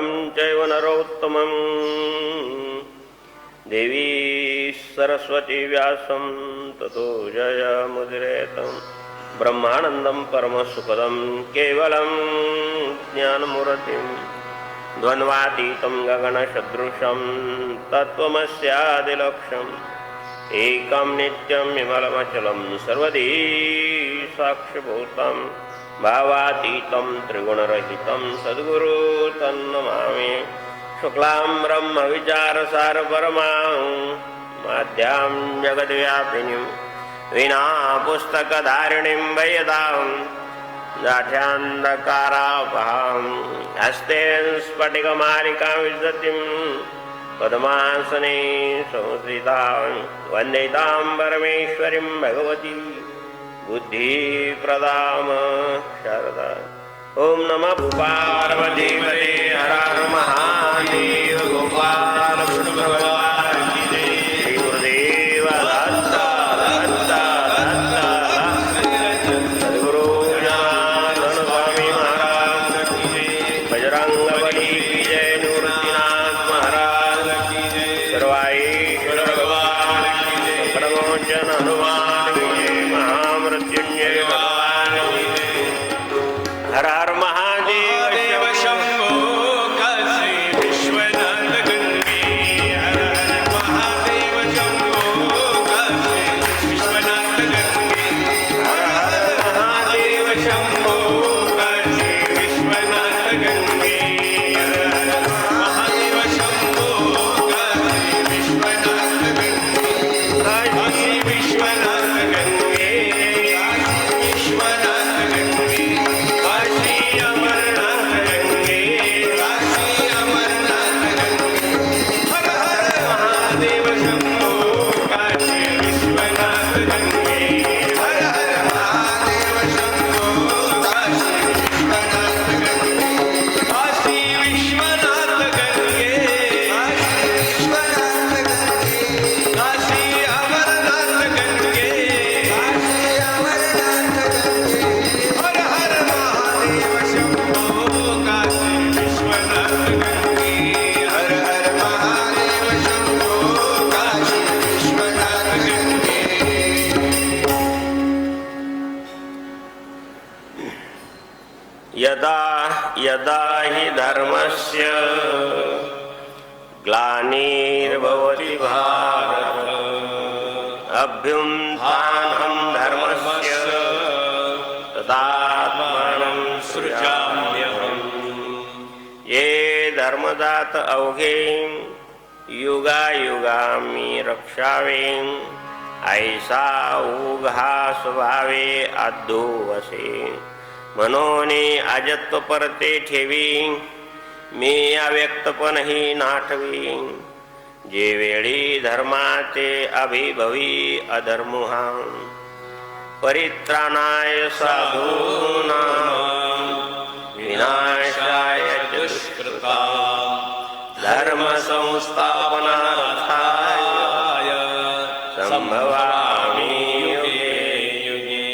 नरं चैव नरोत्तमं देवी सरस्वती व्यासं ततो जयमुदीरयेत् ब्रह्मानन्दं परमसुखदं केवलं ज्ञानमूर्तिं द्वन्द्वातीतं गगनसदृशं तत्त्वमस्यादिलक्ष्यम् एकं नित्यं विमलमचलं सर्वदी साक्षिभूतं भावातीतं त्रिगुणरहितं सद्गुरु तन्नमामि शुक्लां ब्रह्मविचारसारपरमां माध्यां जगद्व्यापिनीं विना पुस्तकधारिणीं वयदां दाढ्यान्धकारापहां हस्ते स्फटिकमालिकां विदधतीं पद्मासने संस्थितां वन्दितां परमेश्वरीं भगवती बुद्धिप्रदां शारदा। ओम नमः पार्वतीपते हर हर महादेव गोपाल कृष्ण भगवान की जय। श्री गुरुदेव दत्त दत्त दत्त सद्गुरु जनार्दन स्वामी महाराज की जय। बजरंगबली की जय। निवृत्तिनाथ महाराज की जय। सर्वाईश्वर भगवान की जय। प्रमोचन हनुमान की जय। महामृत्युंजय भगवान की जय। हर हर महादेव शंभो काशी विश्वनाथ गंगे। हर हर महादेव शंभो काशी विश्वनाथ गंगे। हर हर महादेव शंभो काशी विश्वनाथ गंगे। हर हर महादेव शंभो काशी विश्वनाथ गंगे। काशी विश्वनाथ गंगे। विश्वनाथ गंगे। काशी अमरनाथ गंगे। काशी अमरनाथ गंगे। हर हर महादेव शंभो काशी विश्वनाथ गंगे। हर हर महादेव शंभो काशी विश्वनाथ गंगे। काशी विश्वनाथ गंगे। काशी अमरनाथ गंगे। काशी अमरनाथ गंगे। हर हर महादेव शंभो काशी विश्वनाथ गंगे। हर हर महादेव शंभो काशी विश्वनाथ गंगे। यदा यदा हि धर्मस्य ग्लानिर्भवति भारत अभ्युत्थानं धर्मस्य तदात्मानं सृजाम्यहम्। ये धर्मदात अवघे युगायुगामी रक्षावे ऐसा उघा स्वभावे आद्धो वसे मनोने अजत्व परते ठेवी मी अव्यक्तपणही नाठवी। जे वेळी धर्माचे अभिभवी अधर्मुहा परित्राणाय साधूनां विनाशाय च दुष्कृतां धर्म संस्थापनार्थाय संभवामि युगे युगे।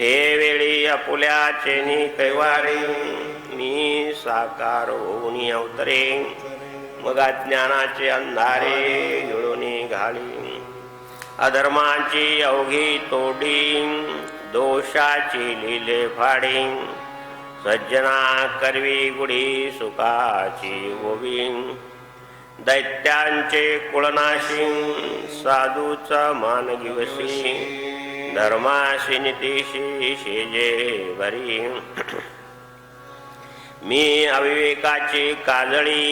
हे वेळी आपुल्याचे कैवारी मी साकार होऊन अवतरे मग ज्ञानाचे अंधारे गिळून घाली अधर्माची अवघी तोडी दोषाची लिले फाडी सज्जना करवी गुढी सुखाची ओवी दैत्यांचे कुळनाशी साधूचा मान दिवसी धर्माशी नितीशी शेजे भरी मी अविवेकाची काजळी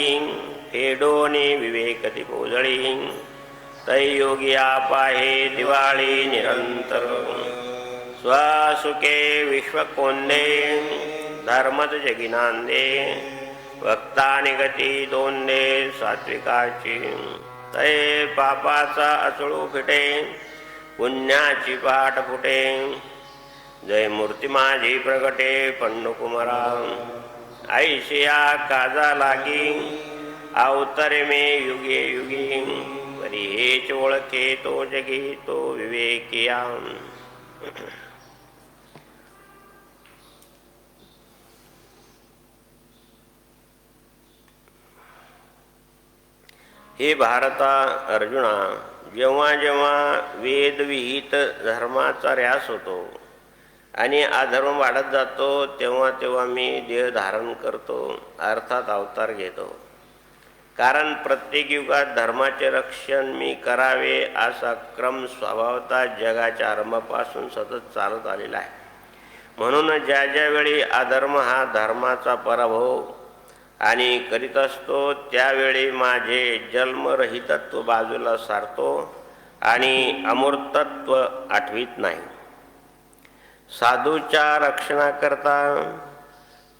फेडोनी विवेकती कोजळी तैयोगिया पाहे दिवाळी निरंतर स्वसुखे विश्वकोंदे धर्मच जगिनांदे वक्ता निगती दोंदे सात्विकाची तै पापाचा अचळू फिटे पुण्याची पाठ फुटे जय मूर्ती माझी प्रगटे पंडुकुमारा ऐशिया काजा लागी अवतरे मे युगे युगी परी हेच ओळखे तो जगी तो विवेकिया। हे भारता अर्जुना, जेव्हा जेव्हा वेदविहित धर्माचा ऱ्यास होतो आणि अधर्म वाढत जातो तेव्हा तेव्हा मी देह धारण करतो, अर्थात अवतार घेतो. कारण प्रत्येक युगात धर्माचे रक्षण मी करावे असा क्रम स्वभावतः जगाच्या आरंभापासून सतत चालत आलेला आहे. म्हणून ज्या ज्यावेळी अधर्म हा धर्माचा पराभव आणि करीत असतो त्यावेळी माझे जन्मरहितत्व बाजूला सारतो आणि अमूर्तत्व आठवीत नाही. साधूच्या रक्षणाकरता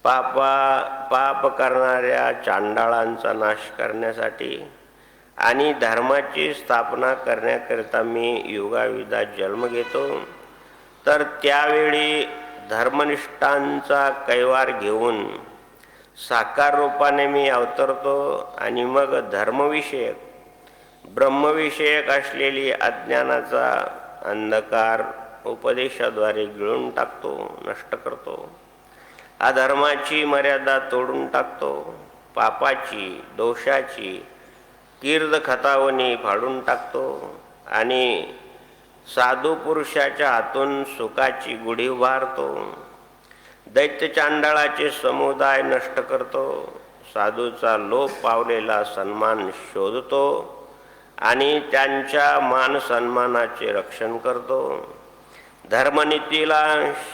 पाप करणाऱ्या चांडाळांचा नाश करण्यासाठी आणि धर्माची स्थापना करण्याकरिता मी युगायुगात जन्म घेतो. तर त्यावेळी धर्मनिष्ठांचा कैवार घेऊन साकार रूपाने मी अवतरतो आणि मग धर्मविषयक ब्रह्मविषयक असलेली अज्ञानाचा अंधकार उपदेशाद्वारे गिळून टाकतो, नष्ट करतो. अधर्माची मर्यादा तोडून टाकतो. पापाची दोषाची कीर्द खतावणी फाडून टाकतो आणि साधू पुरुषाच्या हातून सुखाची गुढी उभारतो. दैत्य चांडाळाचे समुदाय नष्ट करतो. साधूचा लोप पावलेला सन्मान शोधतो आणि त्यांच्या मान सन्मानाचे रक्षण करतो. धर्मनीतीला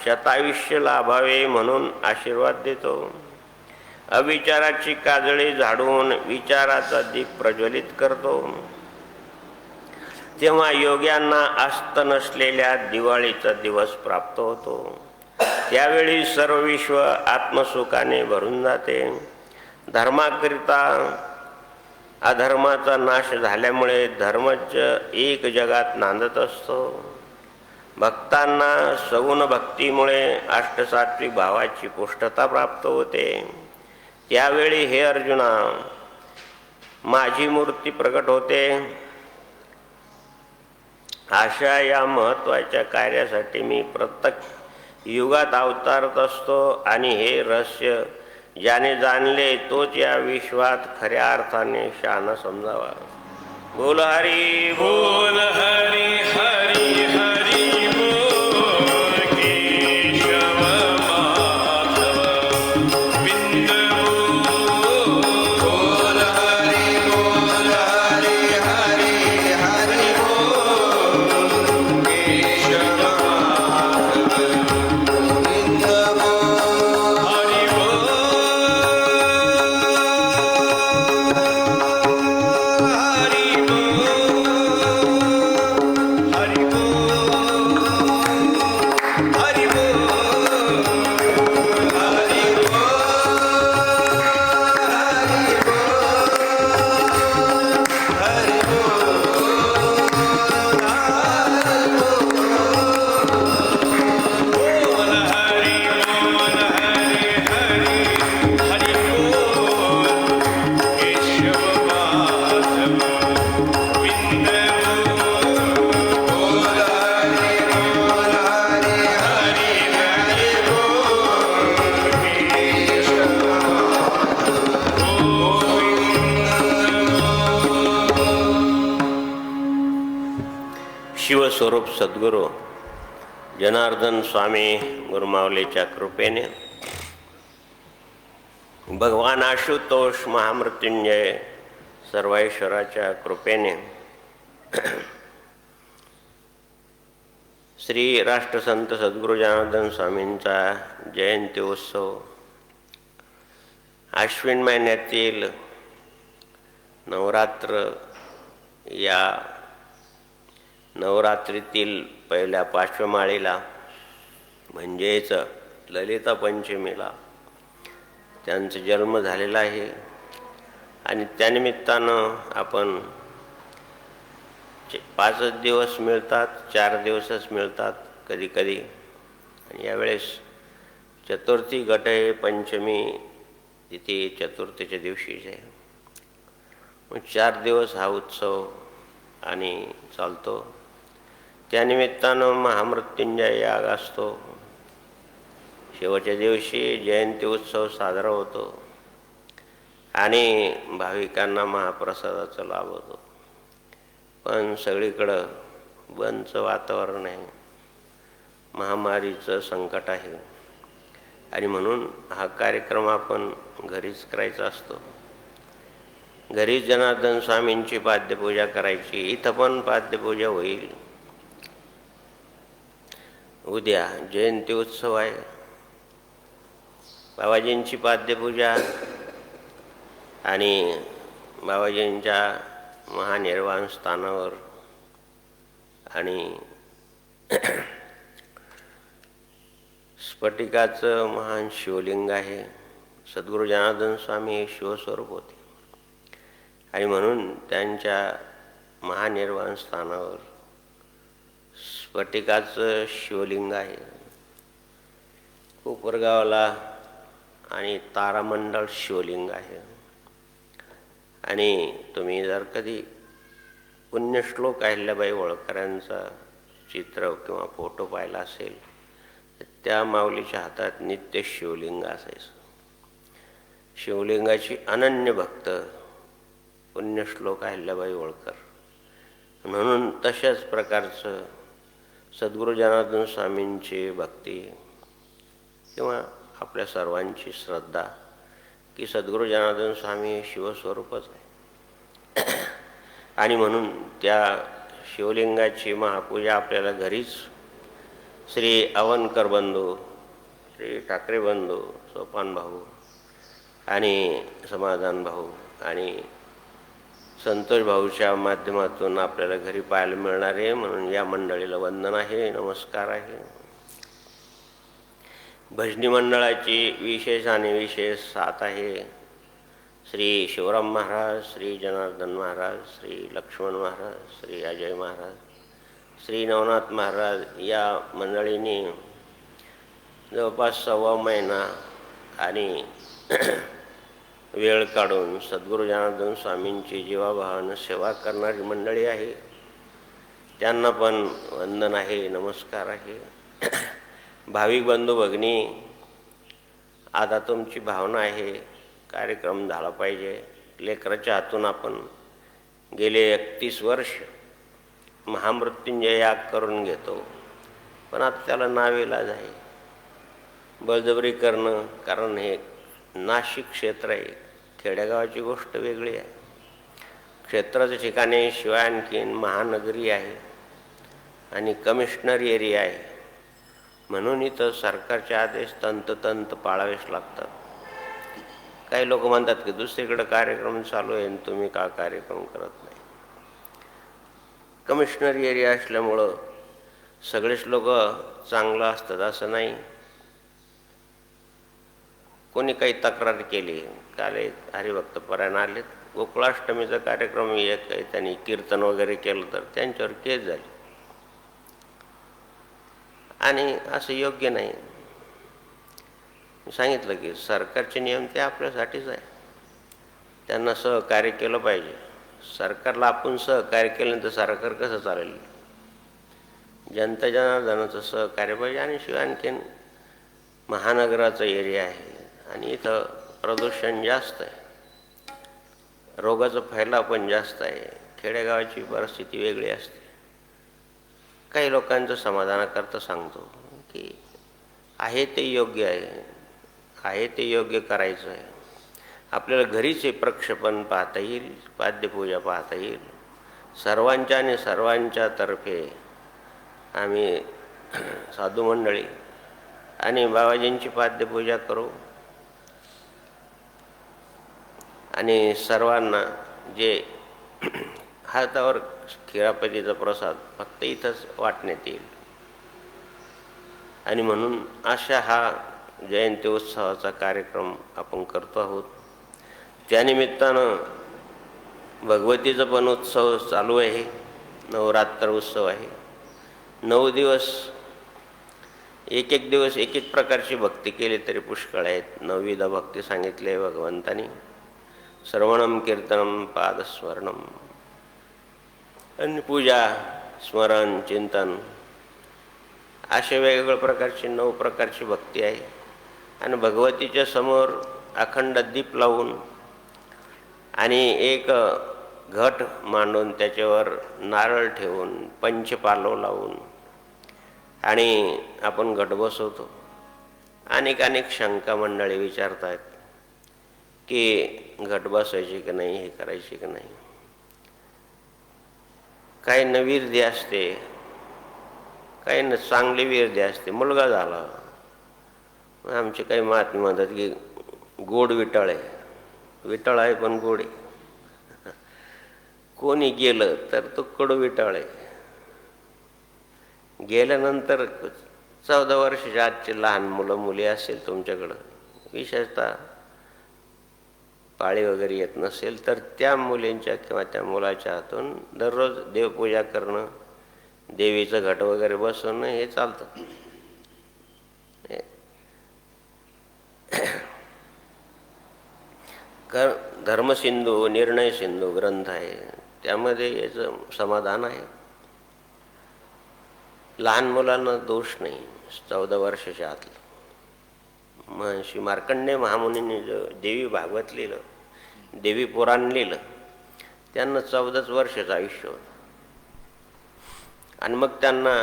शतायुष्य लाभावे म्हणून आशीर्वाद देतो. अविचाराची काजळी झाडून विचाराचा दीप प्रज्वलित करतो. तेव्हा योग्यांना अस्त नसलेल्या दिवाळीचा दिवस प्राप्त होतो. त्यावेळी सर्व विश्व आत्मसुखाने भरून जाते. धर्माकरिता अधर्माचा नाश झाल्यामुळे धर्मच एक जगात नांदत असतो. भक्तांना सगुण भक्तीमुळे अष्टसात्विक भावाची पुष्टता प्राप्त होते. त्यावेळी हे अर्जुना, माझी मूर्ती प्रकट होते. अशा या महत्त्वाच्या कार्यासाठी मी प्रत्येक युगात अवतारत असतो आणि हे रहस्य ज्याने जाणले तोच या विश्वात खऱ्या अर्थाने शहाणा समजावा. बोल हरी बोल हरी हरी हरी बोल. केशव माधव बिंद बोल हरी बोल हरी हरी हरी बोल. केशव माधव बिंद बोल हरी बोल हरी शिवस्वरूप सद्गुरू जनार्दन स्वामी गुरुमावलेच्या कृपेने, भगवान आशुतोष महामृत्युंजय सर्वेश्वराच्या कृपेने, श्री राष्ट्रसंत सद्गुरू जनार्दन स्वामींचा जयंती उत्सव आश्विन महिन्यातील नवरात्र या नवरात्रीतील पहिल्या पार्श्वमाळीला म्हणजेच ललिता पंचमीला त्यांचा जन्म झालेला आहे. आणि त्यानिमित्तानं आपण 5 दिवस मिळतात, 4 दिवसच मिळतात कधी कधी. आणि यावेळेस चतुर्थी घट आहे, पंचमी तिथी चतुर्थीच्या दिवशीच आहे. मग 4 दिवस हा उत्सव आणि चालतो. त्यानिमित्तानं महामृत्युंजय याग असतो. शेवटच्या दिवशी जयंती उत्सव साजरा होतो. आणि भाविकांना महाप्रसादाचा लाभ होतो. पण सगळीकडं बंदचं वातावरण आहे, महामारीचं संकट आहे आणि म्हणून हा कार्यक्रम आपण घरीच करायचा असतो. घरीच जनार्दन स्वामींची पाद्यपूजा करायची. इथं पण पाद्यपूजा होईल. उद्या जयंती उत्सव आहे. बाबाजींची पाद्यपूजा आणि बाबाजींच्या महानिर्वाण स्थानावर आणि स्फटिकाचं महान शिवलिंग आहे. सद्गुरू जनार्दन स्वामी हे शिवस्वरूप होते आणि म्हणून त्यांच्या महानिर्वाण स्थानावर स्फटिकाचं शिवलिंग आहे. कोपरगावला आणि तारामंडळ शिवलिंग आहे. आणि तुम्ही जर कधी पुण्यश्लोक अहिल्याबाई होळकरांचा चित्र किंवा फोटो पाहिला असेल तर त्या माऊलीच्या हातात नित्य शिवलिंग असायचं. शिवलिंगाची अनन्य भक्त पुण्यश्लोक अहिल्याबाई होळकर. म्हणून तशाच प्रकारचं सद्गुरू जनार्दन स्वामींची भक्ती किंवा आपल्या सर्वांची श्रद्धा की सद्गुरू जनार्दन स्वामी हे शिवस्वरूपच आहे आणि म्हणून त्या शिवलिंगाची महापूजा आपल्याला घरीच श्री अवनकर बंधू, श्री ठाकरे बंधू, सोपान भाऊ आणि समाधान भाऊ आणि संतोष भाऊच्या माध्यमातून आपल्याला घरी पाहायला मिळणार आहे. म्हणून या मंडळीला वंदन आहे, नमस्कार आहे. भजनी मंडळाची विशेष आणि विशेष साथ आहे. श्री शिवराम महाराज, श्री जनार्दन महाराज, श्री लक्ष्मण महाराज, श्री अजय महाराज, श्री नवनाथ महाराज या मंडळींनी जवळपास 1.25 महिना आणि वेळ काढून सद्गुरू जनार्दन स्वामींची जीवाभावानं सेवा करणारी मंडळी आहे. त्यांना पण वंदन आहे, नमस्कार आहे. भाविक बंधू भगिनी, आता तुमची भावना आहे कार्यक्रम झाला पाहिजे. लेकराच्या हातून आपण गेले 31 वर्ष महामृत्युंजय याग करून घेतो, पण आता त्याला नाविलाज आहे, बळजबरी करणं. कारण हे नाशिक क्षेत्र आहे, खेडेगावाची गोष्ट वेगळी आहे. क्षेत्राच्या ठिकाणी शिवाय आणखीन महानगरी आहे आणि कमिशनरी एरिया आहे. म्हणून इथं सरकारचे आदेश तंतोतंत पाळावेच लागतात. काही लोक म्हणतात की दुसरीकडे कार्यक्रम चालू आहे आणि तुम्ही का कार्यक्रम करत नाही. कमिशनरी एरिया असल्यामुळं सगळेच लोक चांगलं असतात असं नाही. कोणी काही तक्रार केली, काल एक हरिभक्त परायण आलेत, गोकुळाष्टमीचा कार्यक्रम एक आहे, त्यांनी कीर्तन वगैरे केलं तर त्यांच्यावर केस झाली आणि असं योग्य नाही. सांगितलं की सरकारचे नियम ते आपल्यासाठीच आहे, त्यांना सहकार्य केलं पाहिजे. सरकारला आपण सहकार्य केलं तर सरकार कसं चालेल? जनता जनार्दनाचं सहकार्य पाहिजे. आणि शिवाय आणखीन महानगराचा एरिया आहे आणि इथं प्रदूषण जास्त आहे, रोगाचा फैलाव पण जास्त आहे. खेडेगावाची परिस्थिती वेगळी असते. काही लोकांचं समाधानाकरता सांगतो की आहे ते योग्य आहे ते योग्य करायचं आहे. आपल्याला घरीच हे प्रक्षेपण पाहता येईल, पाद्यपूजा पाहता येईल. सर्वांच्या आणि सर्वांच्या तर्फे आम्ही साधू मंडळी आणि बाबाजींची पाद्यपूजा करू आणि सर्वांना जे हातावर खिरापतीचा प्रसाद फक्त इथंच वाटण्यात येईल. आणि म्हणून अशा हा जयंती उत्सवाचा कार्यक्रम आपण करतो आहोत. त्यानिमित्तानं भगवतीचा पण उत्सव चालू आहे, नवरात्र उत्सव आहे. 9 दिवस एक दिवस एक प्रकारची भक्ती केली तरी पुष्कळ आहेत. 9विधा भक्ती सांगितली आहे भगवंतानी. श्रवणम कीर्तनम पादस्मरणम आणि पूजा स्मरण चिंतन अशा वेगवेगळ्या प्रकारची 9 प्रकारची भक्ती आहे. आणि भगवतीच्या समोर अखंड दीप लावून आणि एक घट मांडून त्याच्यावर नारळ ठेवून पंचपालव लावून आणि आपण घट बसवतो. अनेक शंका मंडळी विचारतात की घट बसवायची की नाही, हे करायची की नाही. काही न वीर्य असते, काही न चांगली वीर्य असते. मुलगा झाला, आमचे काही महात्मे म्हणतात की गोड विटाळ आहे. विटाळ आहे पण गोड आहे. कोणी गेलं तर तो कडू विटाळ आहे. गेल्यानंतर 14 वर्षाच्या आजचे लहान मुलं मुली असेल तुमच्याकडं, विशेषतः पाळी वगैरे येत नसेल तर त्या मुलींच्या किंवा त्या मुलाच्या हातून दररोज देवपूजा करणं, देवीचं घट वगैरे बसवणं हे चालतं. धर्मसिंधू, निर्णय सिंधू ग्रंथ आहे, त्यामध्ये याचं समाधान आहे. लहान मुलांना दोष नाही. 14 वर्षाच्या आतलं महर्षी मार्कंडेय महामुनींनी जो देवी भागवत लिहिलं, देवी पुराण लिहिलं, त्यांना 14 वर्षाचं आयुष्य होतं. आणि मग त्यांना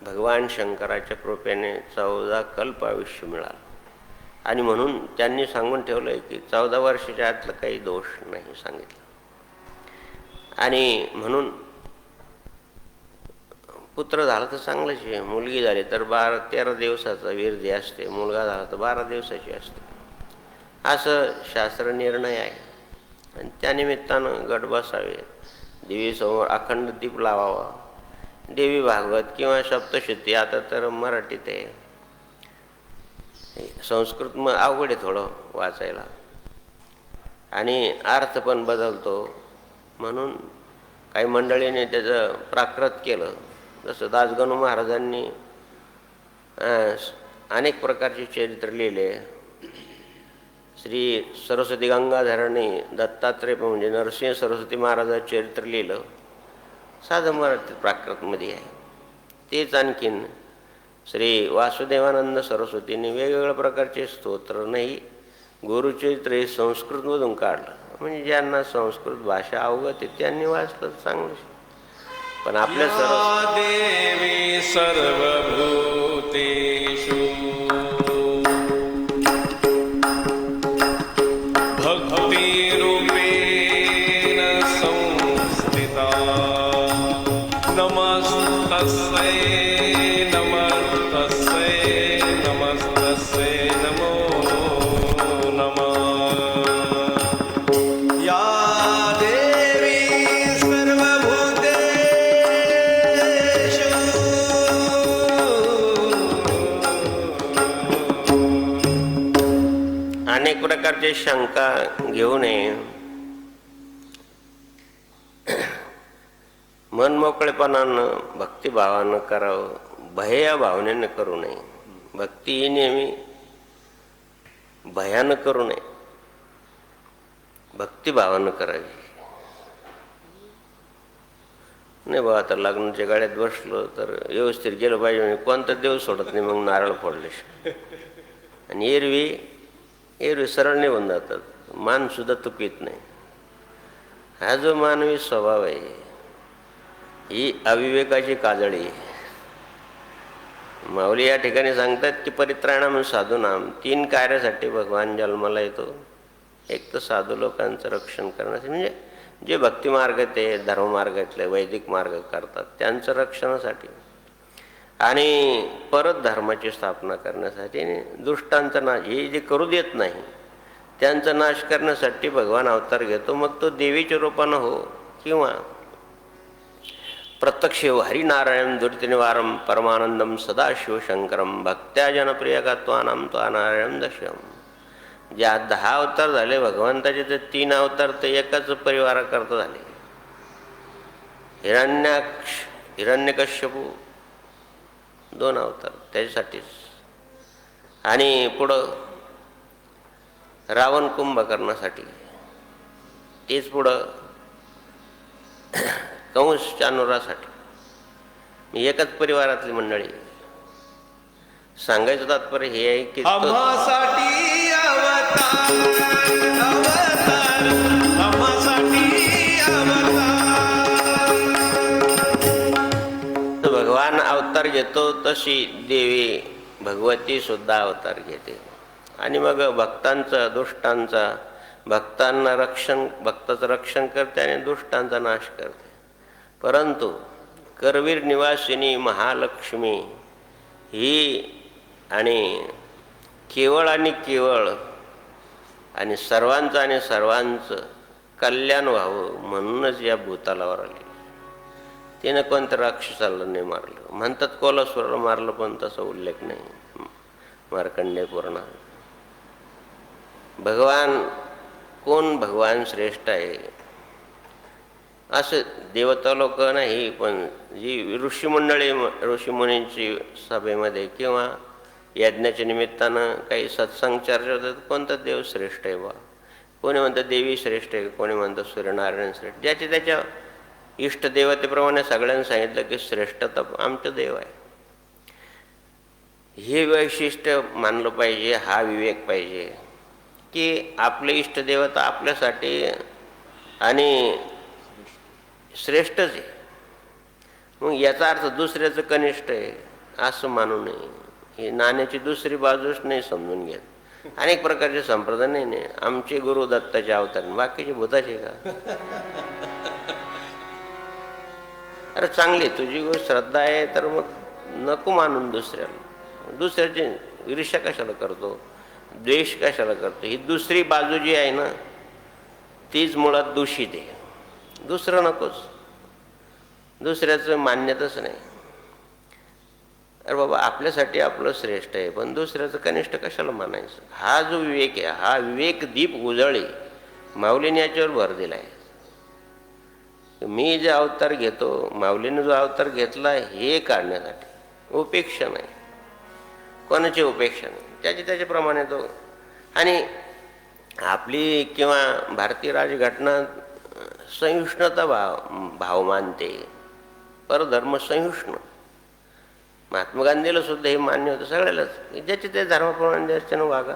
भगवान शंकराच्या कृपेने 14 कल्प आयुष्य मिळालं. आणि म्हणून त्यांनी सांगून ठेवलं आहे की 14 वर्षाच्या आतलं काही दोष नाही सांगितलं. आणि म्हणून पुत्र झाला तर चांगलंच आहे, मुलगी झाली तर 12-13 दिवसाचा वीर्य असते, मुलगा झाला तर 12 दिवसाची असते, असं शास्त्र निर्णय आहे. आणि त्यानिमित्तानं घट बसावे, देवीसमोर अखंड दीप लावावा, देवी भागवत किंवा सप्तशती, आता तर मराठीत आहे. संस्कृत मग अवघड आहे थोडं वाचायला आणि अर्थ पण बदलतो. म्हणून काही मंडळीने त्याचं प्राकृत केलं. जसं दासगणू महाराजांनी अनेक प्रकारचे चरित्र लिहिले. श्री सरस्वती गंगाधरांनी दत्तात्रय म्हणजे नरसिंह सरस्वती महाराजांचं चरित्र लिहिलं, साधं मराठीत प्राकृतमध्ये आहे. तेच आणखीन श्री वासुदेवानंद सरस्वतींनी वेगवेगळ्या प्रकारचे स्तोत्र नाही गुरुचरित्र हे संस्कृतमधून काढलं. म्हणजे ज्यांना संस्कृत भाषा अवगत आहे त्यांनी वाचलं चांगलं. पण आपल्या देवी सर्वभूतेषु भक्तिरूपेण संस्थिता नमस्तस्यै नमस्तस्यै नमस्तस्यै नमो नमः. या देवी सर्वभूतेषु अनेक प्रकारचे शंका घेऊ नये. मनमोकळेपणानं भक्तिभावानं करावं, भया भावनेनं करू नये. भक्ती ही नेहमी भयानं करू नये, भक्तिभावानं करावी. नाही बा आता लग्नाच्या गाड्यात बसलो तर व्यवस्थित गेलं पाहिजे, म्हणजे कोणता देव सोडत नाही मग नारळ फोडले. आणि एरवी सरळ निघून जातात, मानसुद्धा तुकीत नाही. हा जो मानवी स्वभाव आहे ही अविवेकाची काजळी. माऊली या ठिकाणी सांगतात की परित्राणाम साधूनाम, 3 कार्यासाठी भगवान जन्माला येतो. एक तर साधू लोकांचं रक्षण करण्यासाठी, म्हणजे जे भक्तिमार्ग ते धर्ममार्गातले वैदिक मार्ग करतात त्यांचं रक्षणासाठी, आणि परत धर्माची स्थापना करण्यासाठी, आणि दुष्टांचा नाश हे जे करू देत नाही त्यांचा नाश करण्यासाठी भगवान अवतार घेतो. मग तो देवीच्या रूपानं हो किंवा प्रत्यक्ष हो. हरिनारायण दुरितनिवारम परमानंदम सदाशिव शंकरम भक्त्या जनप्रियकत्वानाम तो नारायण दशम. ज्या 10 अवतार झाले भगवंताचे, ते 3 अवतार ते एकाच परिवाराकरता झाले. हिरण्यकश्यपू 2 अवतार त्याच्यासाठीच, आणि पुढं रावण कुंभकर्णासाठी, तेच पुढं कंस चाणुरासाठी. एकाच परिवारातली मंडळी. सांगायचं तात्पर्य हे आहे की आम्हासाठी अवतार अवतार घेतो तशी देवी भगवती सुद्धा अवतार घेते आणि मग भक्तांचा दुष्टांचा भक्ताचं रक्षण करते आणि दुष्टांचा नाश करते. परंतु करवीर निवासिनी महालक्ष्मी ही आणि केवळ आणि सर्वांचं कल्याण व्हावं म्हणूनच या भूतलावर आली. तिनं कोणत्या राक्षसाला नाही मारलं. म्हणतात कोलासुराला मारलं, पण तसा उल्लेख नाही मार्कंडेय पुराणात. भगवान श्रेष्ठ आहे असं देवता लोक नाही, पण जी ऋषीमुनींची सभेमध्ये किंवा यज्ञाच्या निमित्तानं काही सत्संग चर्चा होतात, कोणता देव श्रेष्ठ आहे बा. कोणी म्हणतं देवी श्रेष्ठ आहे, कोणी म्हणतं सूर्यनारायण श्रेष्ठ. ज्याच्या त्याच्या इष्टदेवतेप्रमाणे सगळ्यांनी सांगितलं की श्रेष्ठता आमचं देव आहे. हे वैशिष्ट्य मानलं पाहिजे. हा विवेक पाहिजे की आपले इष्टदेवता आपल्यासाठी आणि श्रेष्ठच आहे. मग याचा अर्थ दुसऱ्याचं कनिष्ठ आहे असं मानू नये. ही नाण्याची दुसरी बाजूच नाही समजून घेत. अनेक प्रकारचे संप्रदाय नाही. आमचे गुरु दत्ताचे अवतार, बाकीचे भूताचे का? अरे चांगली तुझी गोष्ट श्रद्धा आहे तर मग नको मानून दुसऱ्याची ईर्ष्या कशाला करतो, द्वेष कशाला करतो. ही दुसरी बाजू जी आहे ना तीच मुळात दूषित आहे. दुसरं नकोच, दुसऱ्याचं मान्यतच नाही. अरे बाबा आपल्यासाठी आपलं श्रेष्ठ आहे, पण दुसऱ्याचं कनिष्ठ कशाला मानायचं. हा जो विवेक आहे, हा विवेक दीप उजळी माऊलीने याच्यावर भर दिला आहे. मी जे अवतार घेतो, माऊलीने जो अवतार घेतला हे काढण्यासाठी, उपेक्षा नाही, कोणाची उपेक्षा नाही. त्याच्याप्रमाणे तो. आणि आपली किंवा भारतीय राजघटना सहिष्णुता भाव मानते, परधर्म सहिष्णु. महात्मा गांधीला सुद्धा हे मान्य होतं सगळ्यालाच, ज्याचे ते धर्माप्रमाणे ज्याच्यानं वागा.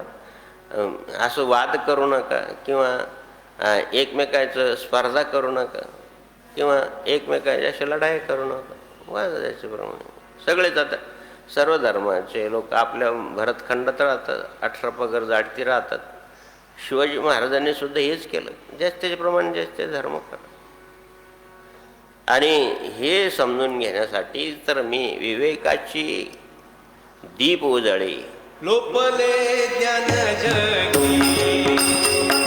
असं वाद करू नका किंवा एकमेकाचं स्पर्धा करू नका किंवा एकमेकाच्या अशा लढाई करू नका. वाद त्याच्याप्रमाणे सगळेच. आता सर्व धर्माचे लोक आपल्या भरतखंडात राहतात, 18 पगड जाडती राहतात. शिवाजी महाराजांनी सुद्धा हेच केलं. त्याच्याप्रमाणे ज्याचे धर्म करा. आणि हे समजून घेण्यासाठी तर मी विवेकाची दीप उजळी लोपले ज्ञान जगी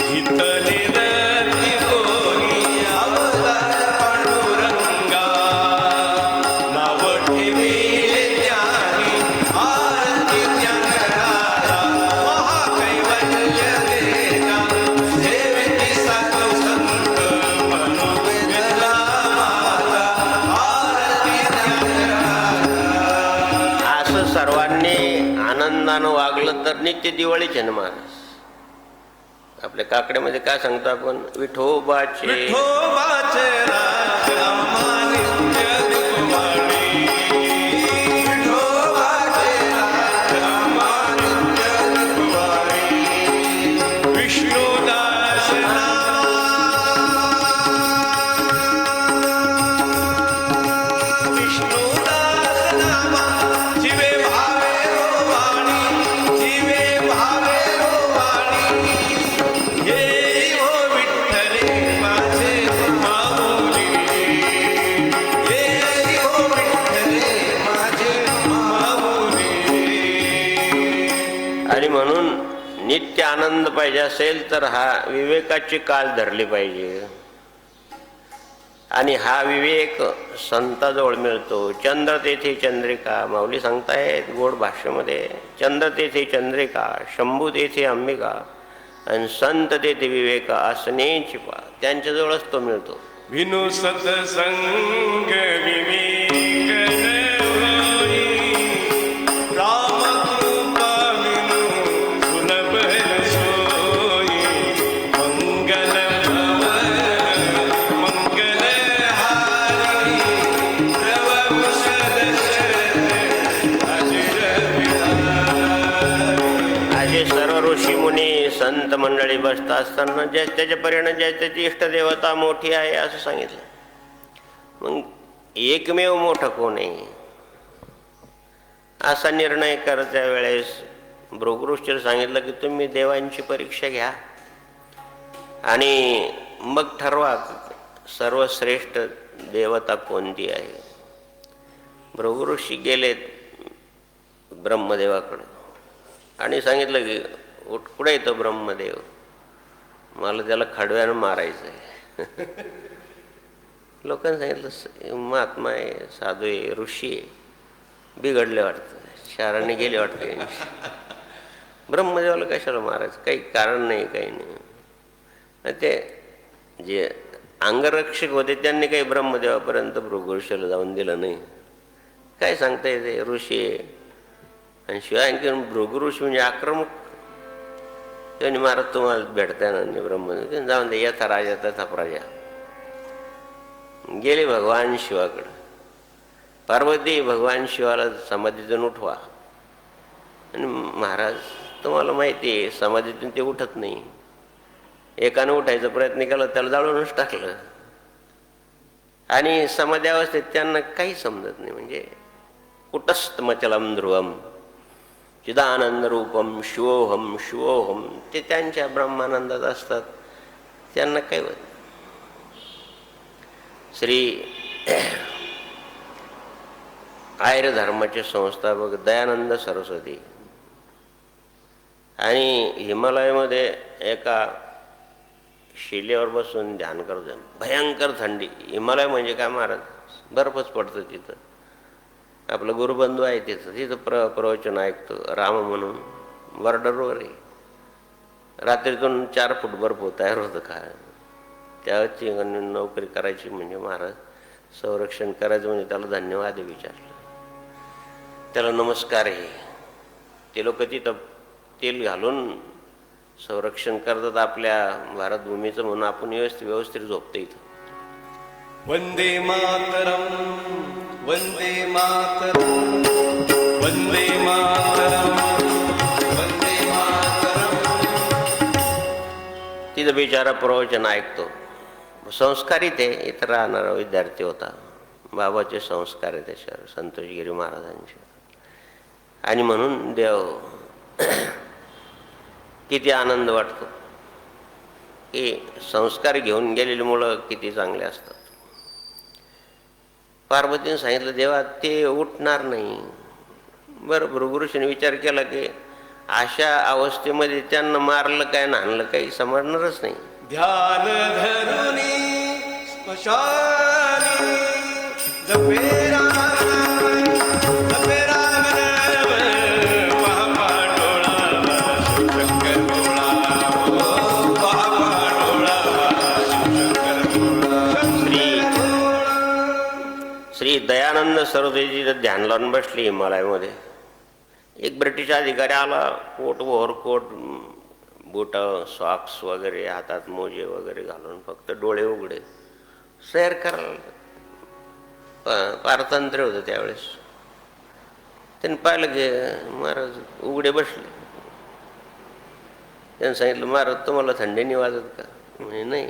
हितले रती कोणी अवतार पांडुरंगा नाव ठेविले ज्ञानी आरती ज्ञानदाता महाकैवल्य देता सेवेची साधू संत मनोवेदला माता आरती ज्ञानदाता. असं सर्वांनी आनंदानं वागलं तर नित्य दिवाळीच आहे ना महाराज. आपल्या काकड्यामध्ये काय सांगतो आपण, विठोबाचे विठोबाचे राज आम्हा नित्य दिवाळी. विठोबाचे राज आम्हा नित्य दिवाळी. विष्णुदास नामा जीवे भावे रोवाणी, जीवे भावे रोवाणी. ये हो विठ्ठले माझे माऊली, ये हो विठ्ठले माझे माऊली. आणि म्हणून नित्य आनंद पाहिजे असेल तर हा विवेकाची कास धरली पाहिजे. आणि हा विवेक संताजवळ मिळतो. चंद्र तेथे चंद्रिका, माऊली सांगतायत गोड भाषेमध्ये, चंद्र तेथे चंद्रिका, शंभू तेथे अंबिका, आणि संत तेथे विवेका असण्याची पा, त्यांच्याजवळच तो मिळतो. विनु सत्संग विवेक होई, रामकृपा विनु सुलभ सोई. मंगल मंगल हारी प्रभुषद असे सर्व ऋषी मुनी संत मंडळी बसत असताना त्याच्या परिणाम त्याची इष्टदेवता मोठी आहे असं सांगितलं. मग एकमेव मोठं कोण आहे? असा निर्णय करत्या वेळेस भृगुऋषीने सांगितलं की तुम्ही देवांची परीक्षा घ्या आणि मग ठरवा सर्वश्रेष्ठ देवता कोणती आहे. भृगुऋषी गेलेत ब्रह्मदेवाकडे आणि सांगितलं की कुठे येतो ब्रह्मदेव, मला त्याला खडव्यानं मारायचं आहे. लोकांनी सांगितलं महात्मा आहे, साधू आहे, ऋषी आहे, बिघडले वाटतं, शाराने गेले वाटतं. ब्रह्मदेवाला कशाला मारायचं, काही कारण नाही, काही नाही. ते जे अंगरक्षक होते त्यांनी काही ब्रह्मदेवापर्यंत भृगुऋषीला जाऊन दिलं नाही. काय सांगता येते, ऋषी आहे. आणि शिवाय आणखी भृगुऋषी म्हणजे आक्रमक, त्यांनी मारत तुम्हाला भेटता नाही. ब्रह्मदेव जाऊन दे, याचा राजा तथा प्रजा. गेले भगवान शिवाकडं. पार्वती, भगवान शिवाला समाधीतून उठवा. आणि महाराज तुम्हाला माहिती आहे समाधीतून ते उठत नाही. एकानं उठायचा प्रयत्न केला, त्याला जाळूनच टाकलं. आणि समाधी अवस्थेत त्यांना काही समजत नाही. म्हणजे कुटस्थमचलम ध्रुवम चिदानंद रूपम शिवोहम शिवोहम, ते त्यांच्या ब्रह्मानंदात असतात, त्यांना काही होत. श्री आर्य धर्माचे संस्थापक दयानंद सरस्वती आणि हिमालयामध्ये एका शिलेवर बसून ध्यान करतो. भयंकर थंडी. हिमालय म्हणजे काय महाराज, बर्फच पडतं तिथं. आपलं गुरुबंधू आहे तिथं प्रवचन ऐकतो. राम म्हणून बॉर्डरवर आहे. रात्रीतून 4 फूट बर्फ तयार होतं का. त्याची नोकरी करायची म्हणजे महाराज, संरक्षण करायचं म्हणजे त्याला धन्यवाद विचारलं, त्याला नमस्कार आहे. ते लोक तिथं तेल घालून संरक्षण करतात आपल्या भारतभूमीचं, म्हणून आपण व्यवस्थित झोपतो इथं. वंदे मातरम वंदे मातरम वंदे मातरम वंदे मातरम. तिथं बिचारा प्रवचन ऐकतो. संस्कारित आहे, इथं राहणारा विद्यार्थी होता. बाबाचे संस्कार आहे त्याच्यावर, संतोषगिरी महाराजांचे. आणि म्हणून देव किती आनंद वाटतो की संस्कार घेऊन गेलेली मुलं किती चांगले असतात. पार्वतीने सांगितलं देवा ते उठणार नाही. बरं, भृगुऋषीने विचार केला की अशा अवस्थेमध्ये त्यांना मारलं काय ना आणलं काही समजणारच नाही. ध्यान धरुनी स्मशानी जपे राम जपे राम नाम पापा डोळा शंकर डोळा पापा डोळा शंकर श्री दयानंद सरस्वती ध्यान लावून बसली हिमालयामध्ये. एक ब्रिटिश अधिकारी आला, कोट ओव्हरकोट, बूट, सॉक्स वगैरे, हातात मोजे वगैरे घालून, फक्त डोळे उघडे, सैर करायला. पारतंत्र्य होतं त्यावेळेस. त्यांनी पाहिलं की महाराज उघडे बसले. त्यांनी सांगितलं महाराज तुम्हाला थंडी नाही वाजत का. म्हणजे नाही,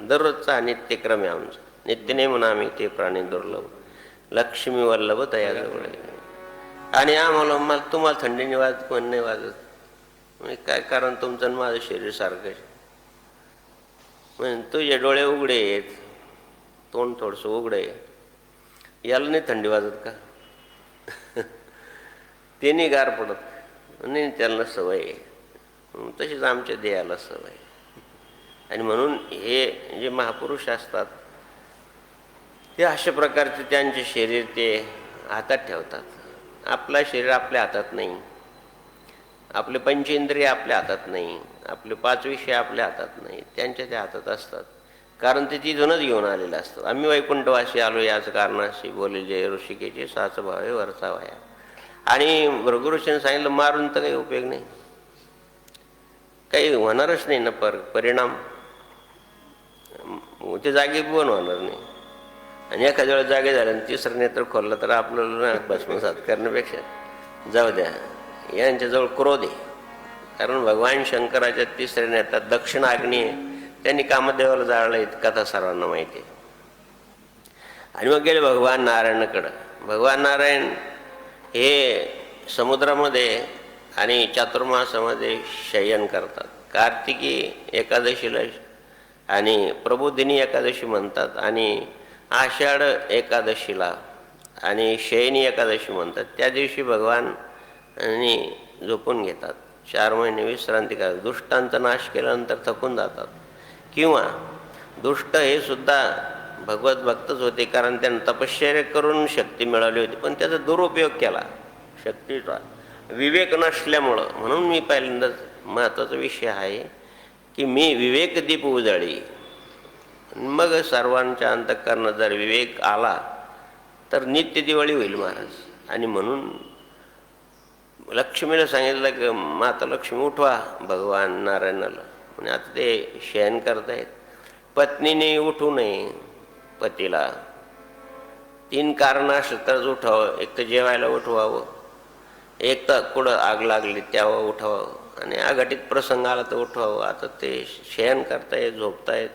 दररोजचा नित्यक्रम आहे आमचा. नित्य नाही म्हणून आम्ही ते प्राणी दुर्लभ लक्ष्मी वल्लभ तयाजवळ. आणि आम्हाला मला तुम्हाला थंडी नाही वाजत, पण नाही वाजत. म्हणजे काय कारण, तुमचं माझं शरीर सारखं. म्हणजे तुझे डोळे उघडे आहेत, तोंड थोडंसं उघडं आहे, याला नाही थंडी वाजत का. ते नाही गार पडत, नाही त्याला सवय आहे. तशीच आमच्या देहाला सवय. आणि म्हणून हे जे महापुरुष असतात ते अशा प्रकारचे त्यांचे शरीर ते हातात ठेवतात. आपलं शरीर आपल्या हातात नाही, आपले पंचेंद्रिय आपल्या हातात नाही, आपले 5 विषय आपल्या हातात नाही, त्यांच्या त्या हातात असतात. कारण ते तिथूनच घेऊन आलेलं असतं. आम्ही वैकुंठवासी आलो याच कारणाशी बोलेले ऋषिकेचे साच भावे वरचा वाया. आणि भृगुऋषीने सांगितलं मारून तर काही उपयोग नाही, काही होणारच नाही ना. परिणाम ते जागी पण होणार नाही. आणि एखाद्या वेळेस जागे झाले आणि तिसरं नेत्र खोललं तर आपल्याला भस्मसात करण्यापेक्षा जाऊ द्या, यांच्याजवळ क्रोध आहे. कारण भगवान शंकराच्या तिसऱ्या नेत्रात दक्षिण आग्नी आहे. त्यांनी कामदेवाला जाळलं, इतका कथा सर्वांना माहिती आहे. आणि मग गेले भगवान नारायणाकडं. भगवान नारायण हे समुद्रामध्ये आणि चातुर्मासामध्ये शयन करतात. कार्तिकी एकादशीला आणि प्रबोधिनी एकादशी म्हणतात, आणि आषाढ एकादशीला आणि शयनी एकादशी म्हणतात. त्या दिवशी भगवान झोपून घेतात. 4 महिने विश्रांती करतात. दुष्टांचा नाश केल्यानंतर थकून जातात. किंवा दुष्ट हे सुद्धा भगवत भक्तच होते, कारण त्यांना तपश्चर्या करून शक्ती मिळाली होती, पण त्याचा दुरुपयोग केला शक्तीचा विवेक नसल्यामुळं. म्हणून मी पहिल्यांदाच महत्त्वाचा विषय आहे की मी विवेकदीप उजळी, मग सर्वांच्या अंतःकरणात जर विवेक आला तर नित्य दिवाळी होईल महाराज. आणि म्हणून लक्ष्मीला सांगितलं की माता लक्ष्मी उठवा भगवान नारायणाला. म्हणजे आता ते शयन करतायत. पत्नीने उठू नये पतीला. 3 कारणं असलं तरच उठावं. एक तर जेवायला उठवावं, एक तर कुठं आग लागली त्यावर उठावं, आणि अघटित प्रसंग आला तर उठवावं. आता ते शयन करतायत, झोपतायत.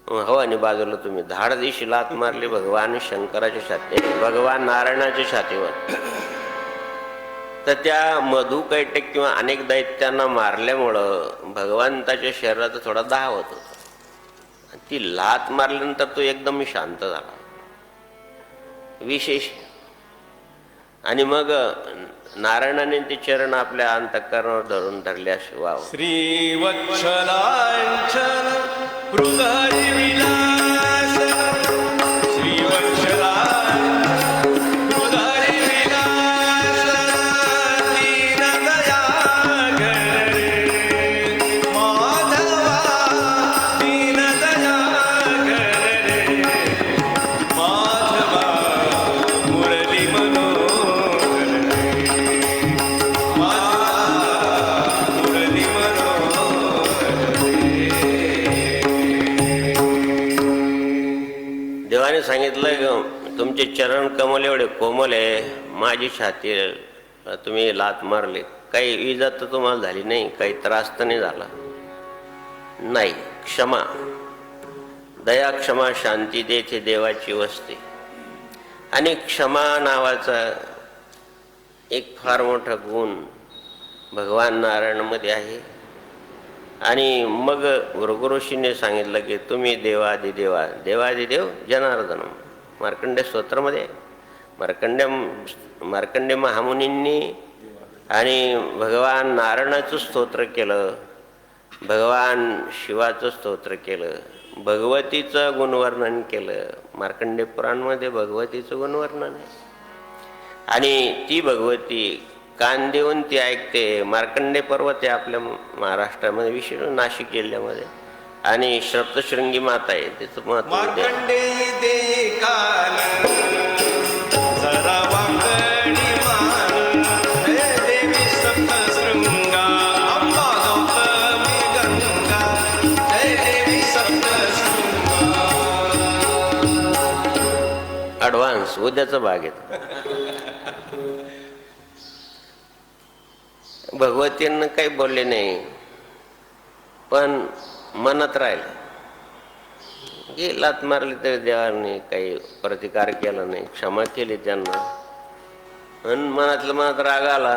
हो, आणि बाजूला तुम्ही धाड दिवशी लात मारली भगवान शंकराच्या छाती, भगवान नारायणाच्या छातीवर, तर त्या मधुकैटक किंवा अनेक दैत्यांना मारल्यामुळं भगवंताच्या शरीराचा थोडा दाह होत होता. ती लात मारल्यानंतर तो एकदम शांत झाला विशेष. आणि मग नारायणाने ते चरण आपल्या अंतःकरणावर धरून धरल्यास वाव. श्रीवत्सलांचन हृदय विलास, श्रीवत्सलांचन हृदय विलास, दीनदया रे माधवा, दीनदया रे माधवा, मुरली मनोहर मुरली देवाने सांगितलं तुमचे चरण कमल एवढे कोमल आहे, माझी छाती तुम्ही लात मारले, काही इजा तर तुम्हाला झाली नाही, काही त्रास तर नाही झाला नाही. क्षमा, दया, क्षमा, शांती देते देवाची वस्ती. आणि क्षमा नावाचा एक फार मोठा गुण भगवान नारायणमध्ये आहे. आणि मग भृगुऋषीने सांगितलं की तुम्ही देवादिदेवा, देवादिदेव जनार्दन. मार्कंडे स्तोत्रामध्ये मार्कंडे महामुनींनी आणि भगवान नारायणाचं स्तोत्र केलं, भगवान शिवाचं स्तोत्र केलं, भगवतीचं गुणवर्णन केलं. मार्कंडे पुराणमध्ये भगवतीचं गुणवर्णन आहे. आणि ती भगवती कान देऊन ती ऐकते. मार्कंडे पर्वत आहे आपल्या महाराष्ट्रामध्ये, विशेष नाशिक जिल्ह्यामध्ये, आणि सप्तशृंगी माता आहे. त्याचं महत्व मार्कंडे दे कान जरा वाकडी मान, हे देवी सप्तशृंगा अंबा गौतमी गंगा, हे देवी सप्तशृंगा. ॲडव्हान्स उद्याचा भाग येतो. भगवतींना काही बोलले नाही, पण मनात राहिलं की लात मारली तरी देवाने काही प्रतिकार केला नाही, क्षमा केली त्यांना. आणि मनातलं मनात राग आला.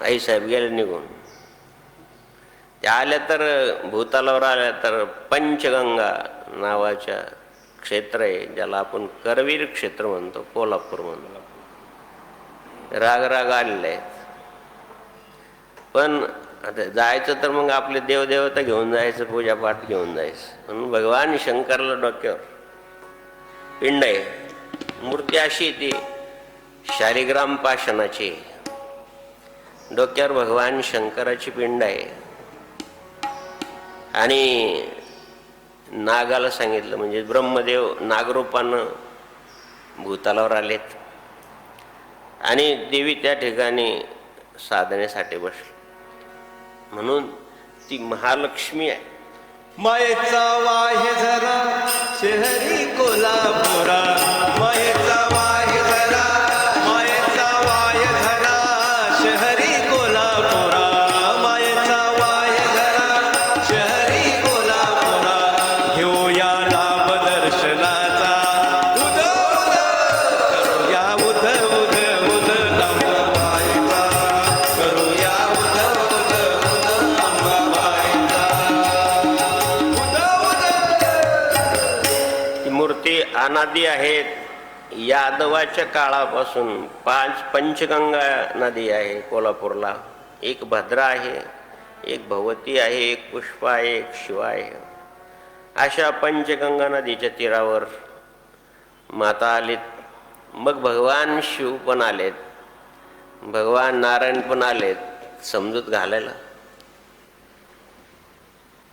आईसाहेब गेले निघून. त्या आल्या तर भूतालावर आल्या तर पंचगंगा नावाच्या क्षेत्र आहे, ज्याला आपण करवीर क्षेत्र म्हणतो, कोल्हापूर म्हणतो. राग आलेले आहेत. पण आता जायचं तर मग आपले देवदेवता घेऊन जायचं, पूजापाठ घेऊन जायचं. म्हणून भगवान शंकरला डोक्यावर पिंड आहे. मूर्ती अशी ती शालिग्राम पाषाणाची, डोक्यावर भगवान शंकराची पिंड आहे. आणि नागाला सांगितलं, म्हणजे ब्रह्मदेव नागरूपानं भूतालावर आलेत आणि देवी त्या ठिकाणी साधनेसाठी बसली. म्हणून ती महालक्ष्मी आहे. मायेचा वाहे झरा शहरी कोल्हापुरा, मायेचा वाहे झरा, मायेचा वाहे झरा शहरी कोल्हापुरा, मायेचा वाहे झरा शहरी कोल्हापुरा. घेऊया लाभ दर्शनाचा, उद उद करूया उद उद नदी आहेत. यादवाच्या काळापासून 5 पंचगंगा नदी आहे कोल्हापूरला. एक भद्रा आहे, एक भगवती आहे, एक पुष्पा आहे, एक शिवा आहे. अशा पंचगंगा नदीच्या तीरावर माता आलीत. मग भगवान शिव पण आलेत, भगवान नारायण पण आलेत समजूत घालायला.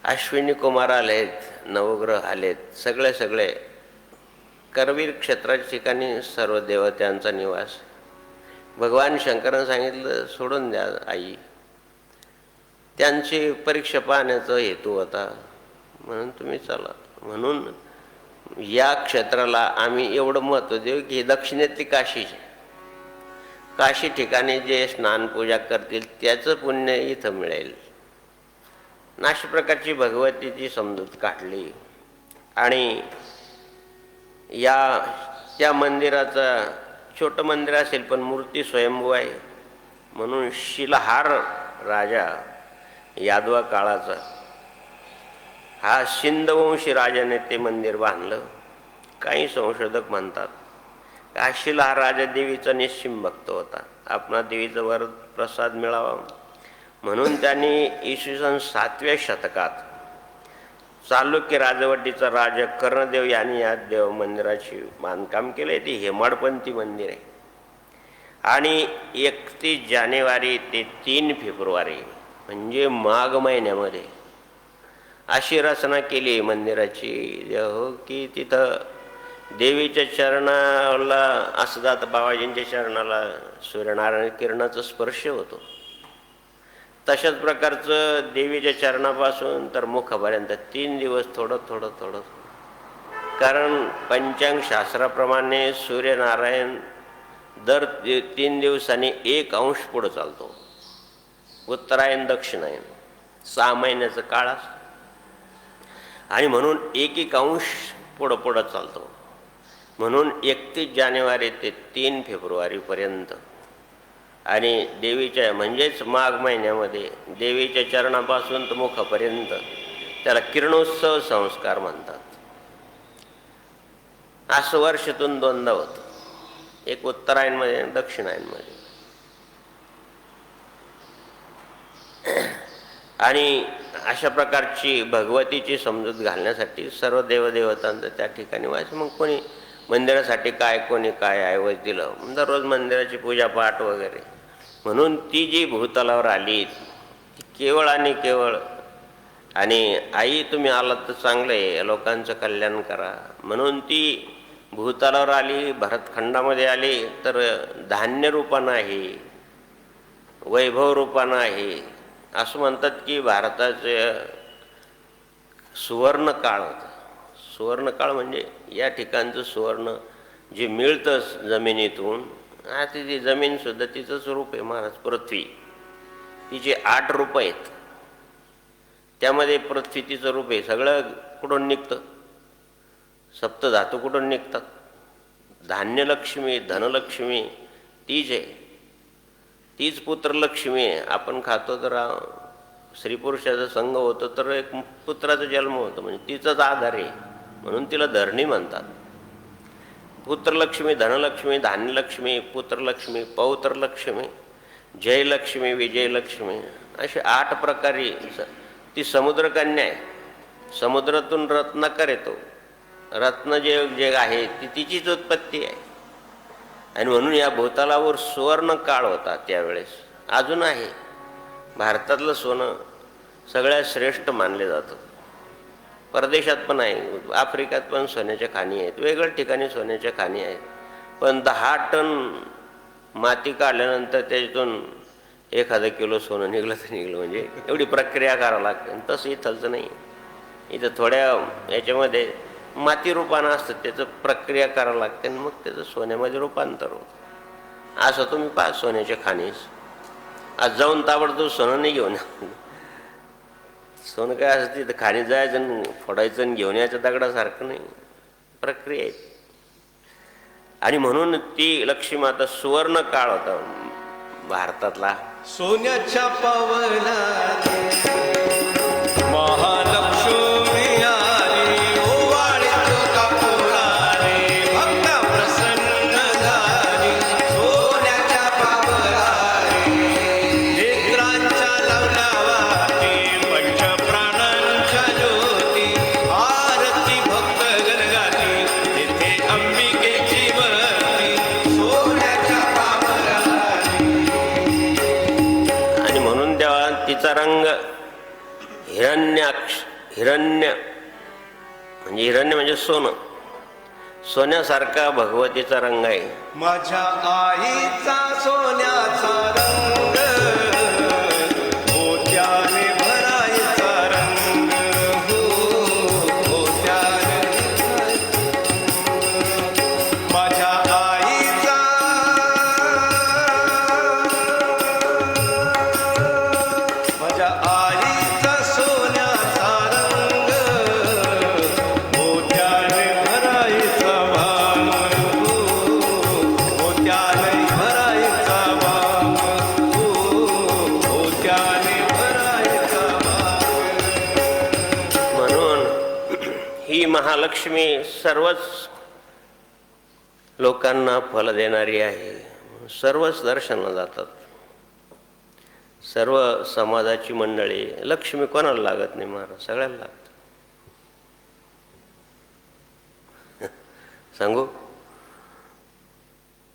अश्विनी कुमार आलेत, नवग्रह आलेत, सगळे करवीर क्षेत्राच्या ठिकाणी सर्व देवतांचा निवास. भगवान शंकरांनी सांगितलं सोडून द्या आई. त्यांची परीक्षा पाहण्याचा हेतू होता, म्हणून तुम्ही चला. म्हणून या क्षेत्राला आम्ही एवढं महत्त्व देऊ की दक्षिणेतली काशीचे काशी ठिकाणी जे स्नान पूजा करतील त्याचं पुण्य इथं मिळेल. अशा प्रकारची भगवतीची समजूत काढली. आणि त्या मंदिराचा छोटं मंदिर असेल पण मूर्ती स्वयंभू आहे. म्हणून शिलाहार राजा यादवा काळाचा हा सिंधवंशी राजाने ते मंदिर बांधलं. काही संशोधक म्हणतात हा शिलाहार राजा देवीचा निश्चिम भक्त होता. आपणा देवीचा वर प्रसाद मिळावा म्हणून त्यांनी इसवी सन 7व्या शतकात चालुक्य राजवटीचा राजा कर्णदेव यांनी या देव मंदिराचे बांधकाम केले. ते हेमाडपंथी मंदिर आहे. आणि 31 जानेवारी ते 3 फेब्रुवारी म्हणजे माघ महिन्यामध्ये अशी रचना केली मंदिराची की तिथं देवीच्या चरणाला असं जात बाबाजींच्या चरणाला सूर्यनारायण किरणाचा स्पर्श होतो. तशाच प्रकारचं देवीच्या चरणापासून तर मुखापर्यंत 3 दिवस थोडं. कारण पंचांग शास्त्राप्रमाणे सूर्यनारायण दर 3 दिवसांनी 1 अंश पुढं चालतो. उत्तरायण दक्षिणायन 6 महिन्याचा काळ असतो आणि म्हणून 1 अंश पुढं चालतो. म्हणून 31 जानेवारी ते 3 फेब्रुवारीपर्यंत आणि देवीच्या म्हणजेच माघ महिन्यामध्ये देवीच्या चरणापासून तर मुखापर्यंत त्याला किरणोत्सव संस्कार म्हणतात. असं वर्षातून 2दा होतं. एक उत्तरायणमध्ये आणि दक्षिणायनमध्ये. आणि अशा प्रकारची भगवतीची समजूत घालण्यासाठी सर्व देवदेवतांचं त्या ठिकाणी व्हायचं. मग कोणी मंदिरासाठी काय कोणी काय ऐवज दिलं. दररोज मंदिराची पूजापाठ वगैरे. म्हणून ती जी भूतलावर आली ती केवळ आणि केवळ आणि आई तुम्ही आलात तर चांगलं आहे, लोकांचं कल्याण करा म्हणून ती भूतलावर आली. भरतखंडामध्ये आली तर धान्य रूपानं आहे, वैभव रूपानं आहे. असं म्हणतात की भारताचे सुवर्ण काळ होता. सुवर्ण काळ म्हणजे या ठिकाणचं सुवर्ण जे मिळतं जमिनीतून. आता ती जमीनसुद्धा तिचंच रूप आहे महाराज. पृथ्वी तिचे 8 रूप आहेत. त्यामध्ये पृथ्वी तिचं रूप आहे. सगळं कुठून निघतं? सप्तधातू कुठून निघतात? धान्यलक्ष्मी धनलक्ष्मी तीच आहे. तीच पुत्रलक्ष्मी आहे. आपण खातो तर स्त्री पुरुषाचा संग होतो तर एक पुत्राचा जन्म होतो म्हणजे तिचाच आधार आहे. म्हणून तिला धरणी म्हणतात. पुत्रलक्ष्मी धनलक्ष्मी धान्यलक्ष्मी पुत्रलक्ष्मी पौत्रलक्ष्मी जयलक्ष्मी विजयलक्ष्मी असे 8 प्रकारे. ती समुद्रकन्या आहे. समुद्रातून रत्नाकर येतो. रत्न जे आहे ती तिचीच उत्पत्ती आहे. आणि म्हणून या भूतलावर सुवर्ण काळ होता त्यावेळेस. अजून आहे. भारतातलं सोनं सगळ्यात श्रेष्ठ मानले जातं. परदेशात पण आहे. आफ्रिकेत पण सोन्याच्या खाणी आहेत. वेगवेगळ्या ठिकाणी सोन्याच्या खाणी आहेत. पण 10 टन माती काढल्यानंतर त्याच्यातून 1000 किलो सोनं निघलं तर निघलं. म्हणजे एवढी प्रक्रिया करावं लागते. तसं इथलचं नाही. इथं थोड्या याच्यामध्ये माती रूपानं असतं त्याचं प्रक्रिया करावं लागते आणि मग त्याचं सोन्यामध्ये रूपांतर होतं. असं तुम्ही पहा सोन्याच्या खाणीस. आज जाऊन ताबडतोब सोनं नाही घेऊन. सोनं काय असतं तिथं खाणी जायचं आणि फोडायचं आणि घेऊन यायचं दगडासारखं नाही. प्रक्रिया आहे. आणि म्हणून ती लक्ष्मी माता सुवर्ण काळ होता भारतातला. सोन्याच्या पावला महालक्ष्मी आली ओवाळी तुका पुराणे. हिरण्य म्हणजे सोनं, सोन्यासारखा भगवतीचा रंग आहे. माझ्या आईचा सोन्याचा रंग, मोत्याने भरायचा रंग, हो मोत्याने माझ्या आईचा, माझ्या आईचा सोन्याचा रंग, मोत्याने भरायचा भांग, हो मोत्याने भरायचा भांग, हो मोत्याने भरायचा भांग. म्हणून ही महालक्ष्मी सर्वच लोकांना फल देणारी आहे. सर्वच दर्शनाला जातात, सर्व समाजाची मंडळी. लक्ष्मी कोणाला लागत नाही महाराज, सगळ्याला लागत. सांगू,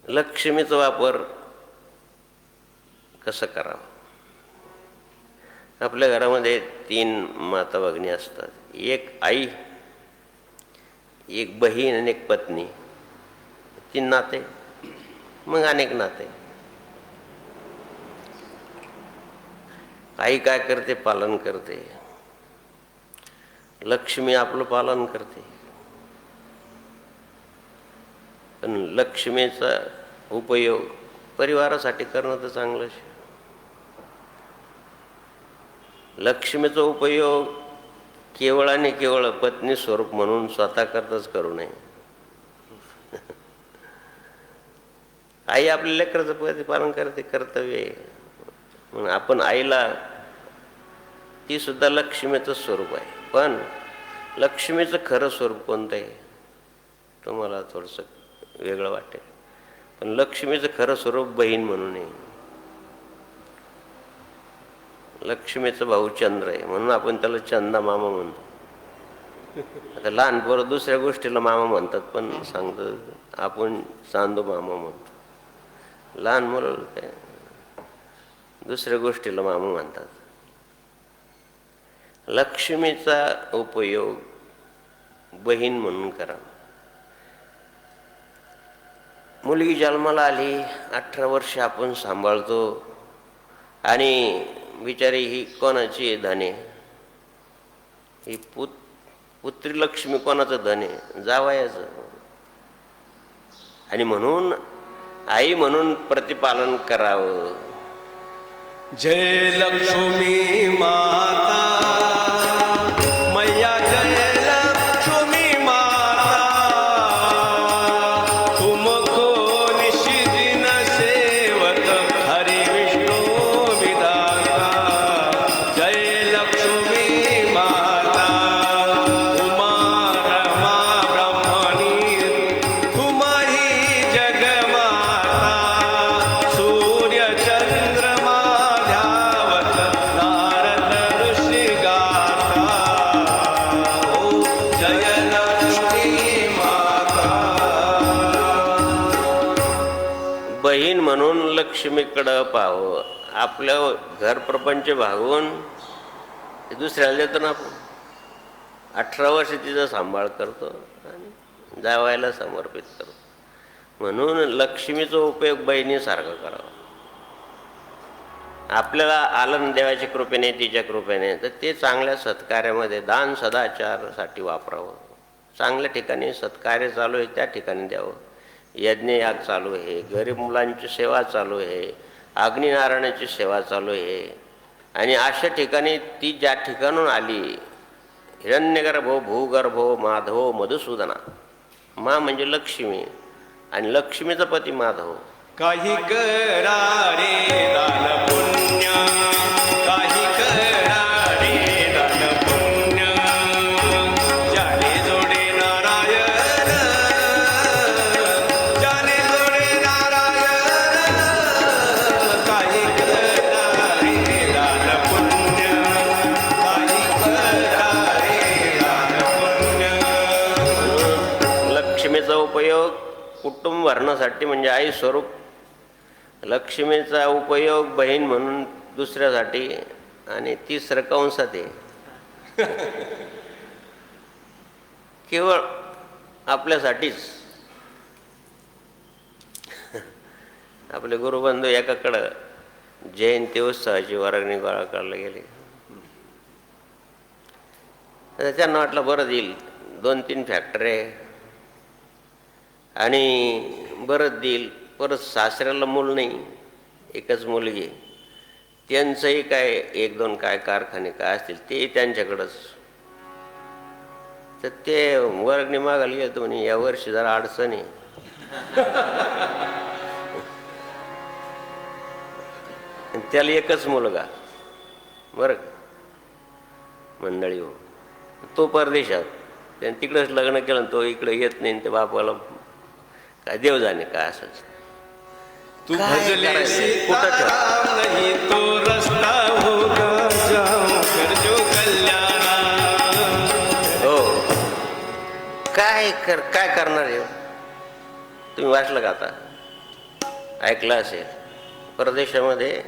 लक्ष्मीचा वापर कसं करावा. आपल्या घरामध्ये 3 माता भगिनी असतात, एक आई, एक बहीण आणि एक पत्नी. 3 नाते, मग अनेक नाते. आई काय करते, पालन करते. लक्ष्मी आपलं पालन करते. पण लक्ष्मीचा उपयोग परिवारासाठी करणं तर चांगलंच. लक्ष्मीचा उपयोग केवळ आणि केवळ पत्नी स्वरूप म्हणून स्वतः करताच करू नये. आई आपल्या लेकराचं प्रतिपालन करते, कर्तव्य आहे. म्हणून आपण आईला, ती सुद्धा लक्ष्मीचं स्वरूप आहे. पण लक्ष्मीचं खरं स्वरूप कोणतं आहे तुम्हाला थोडंसं वेगळं वाटेल. पण लक्ष्मीचं खरं स्वरूप बहीण म्हणून आहे. लक्ष्मीचा भाऊ चंद्र आहे, म्हणून आपण त्याला चंदा मामा म्हणतो. आता लहान पोरं दुसऱ्या गोष्टीला मामा म्हणतात, पण सांगतात आपण चांदू मामा म्हणतो. लहान मुलं काय दुसऱ्या गोष्टीला मामा म्हणतात. लक्ष्मीचा उपयोग बहीण म्हणून करा. मुलगी जन्माला आली, 18 वर्ष आपण सांभाळतो, आणि बिचारी ही कोणाची धन आहे? ही पुत्री लक्ष्मी कोणाचं धन आहे? जावयाचं. आणि म्हणून आई म्हणून प्रतिपालन करावं. जय लक्ष्मी माता मैया, जय लक्ष्मी माता, तुमको निशिदिन सेवक हरि विष्णु विधाता. जय लक्ष्मी माता, उमा रमा ब्रह्मणी, तुम्ही जगमाता. सूर्य चंद्रमा ध्यावत नारद ऋषी गाता. ओ जय लक्ष्मी माता. बहीण म्हणून लक्ष्मीकडं पाहावं. आपलं घर प्रपंच भागवून दुसऱ्याला देतो ना आपण. 18 वर्ष तिचा सांभाळ करतो आणि जावयाला समर्पित करतो. म्हणून लक्ष्मीचा उपयोग बहिणीसारखा करावा. आपल्याला आलं देवाच्या कृपेने, तिच्या कृपेने, तर ते चांगल्या सत्कार्यामध्ये, दान सदाचारासाठी वापरावं. चांगल्या ठिकाणी सत्कार्य चालू आहे त्या ठिकाणी द्यावं. यज्ञयाग चालू आहे, गरीब मुलांची सेवा चालू आहे, अग्निनारायणाची सेवा चालू आहे. आणि अशा ठिकाणी ती ज्या ठिकाणून आली, हिरण्यगर्भो भूगर्भो माधवो मधुसूदना. मा म्हणजे लक्ष्मी, आणि लक्ष्मीचा पती माधव. काही करा रे दान पुण्य, काही करा रे दान पुण्य, ज्याने जोडे नारायण, ज्याने जोडे नारायण. काही करा रे दान पुण्य, काही करा रे दान पुण्य. लक्ष्मीचा उपयोग कुटुंब भरण्यासाठी म्हणजे आई स्वरूप, लक्ष्मीचा उपयोग बहीण म्हणून दुसऱ्यासाठी, आणि तिसरं कंसात आहे. केवळ आपल्यासाठीच. आपले गुरुबंधू एकाकडं जयंती उत्सवाची वर्गणी गोळा करायला गेले. तर त्यांना वाटलं बरं देईल, 2-3 फॅक्टऱ्या आणि बरंच देईल. परत सासऱ्याला मूल नाही, एकच मुलगी, त्यांचंही काय 1-2 काय कारखाने काय असतील ते त्यांच्याकडंच. तर ते वर्गणी मागायला गेलं म्हणे यावर्षी जरा अडचण आहे. त्याला एकच मुलगा, बरं मंडळी हो, तो परदेशात, त्याने तिकडंच लग्न केलं, तो इकडे येत नाही. ते बापाला काय देव जाणे काय असंच. तू भजले सीताराम नहीं तो रस्ता होगा जाऊं कर जो कल्याणा. हो, काय करणार आहे. तुम्ही वाचलं का आता, ऐकलं असेल, परदेशामध्ये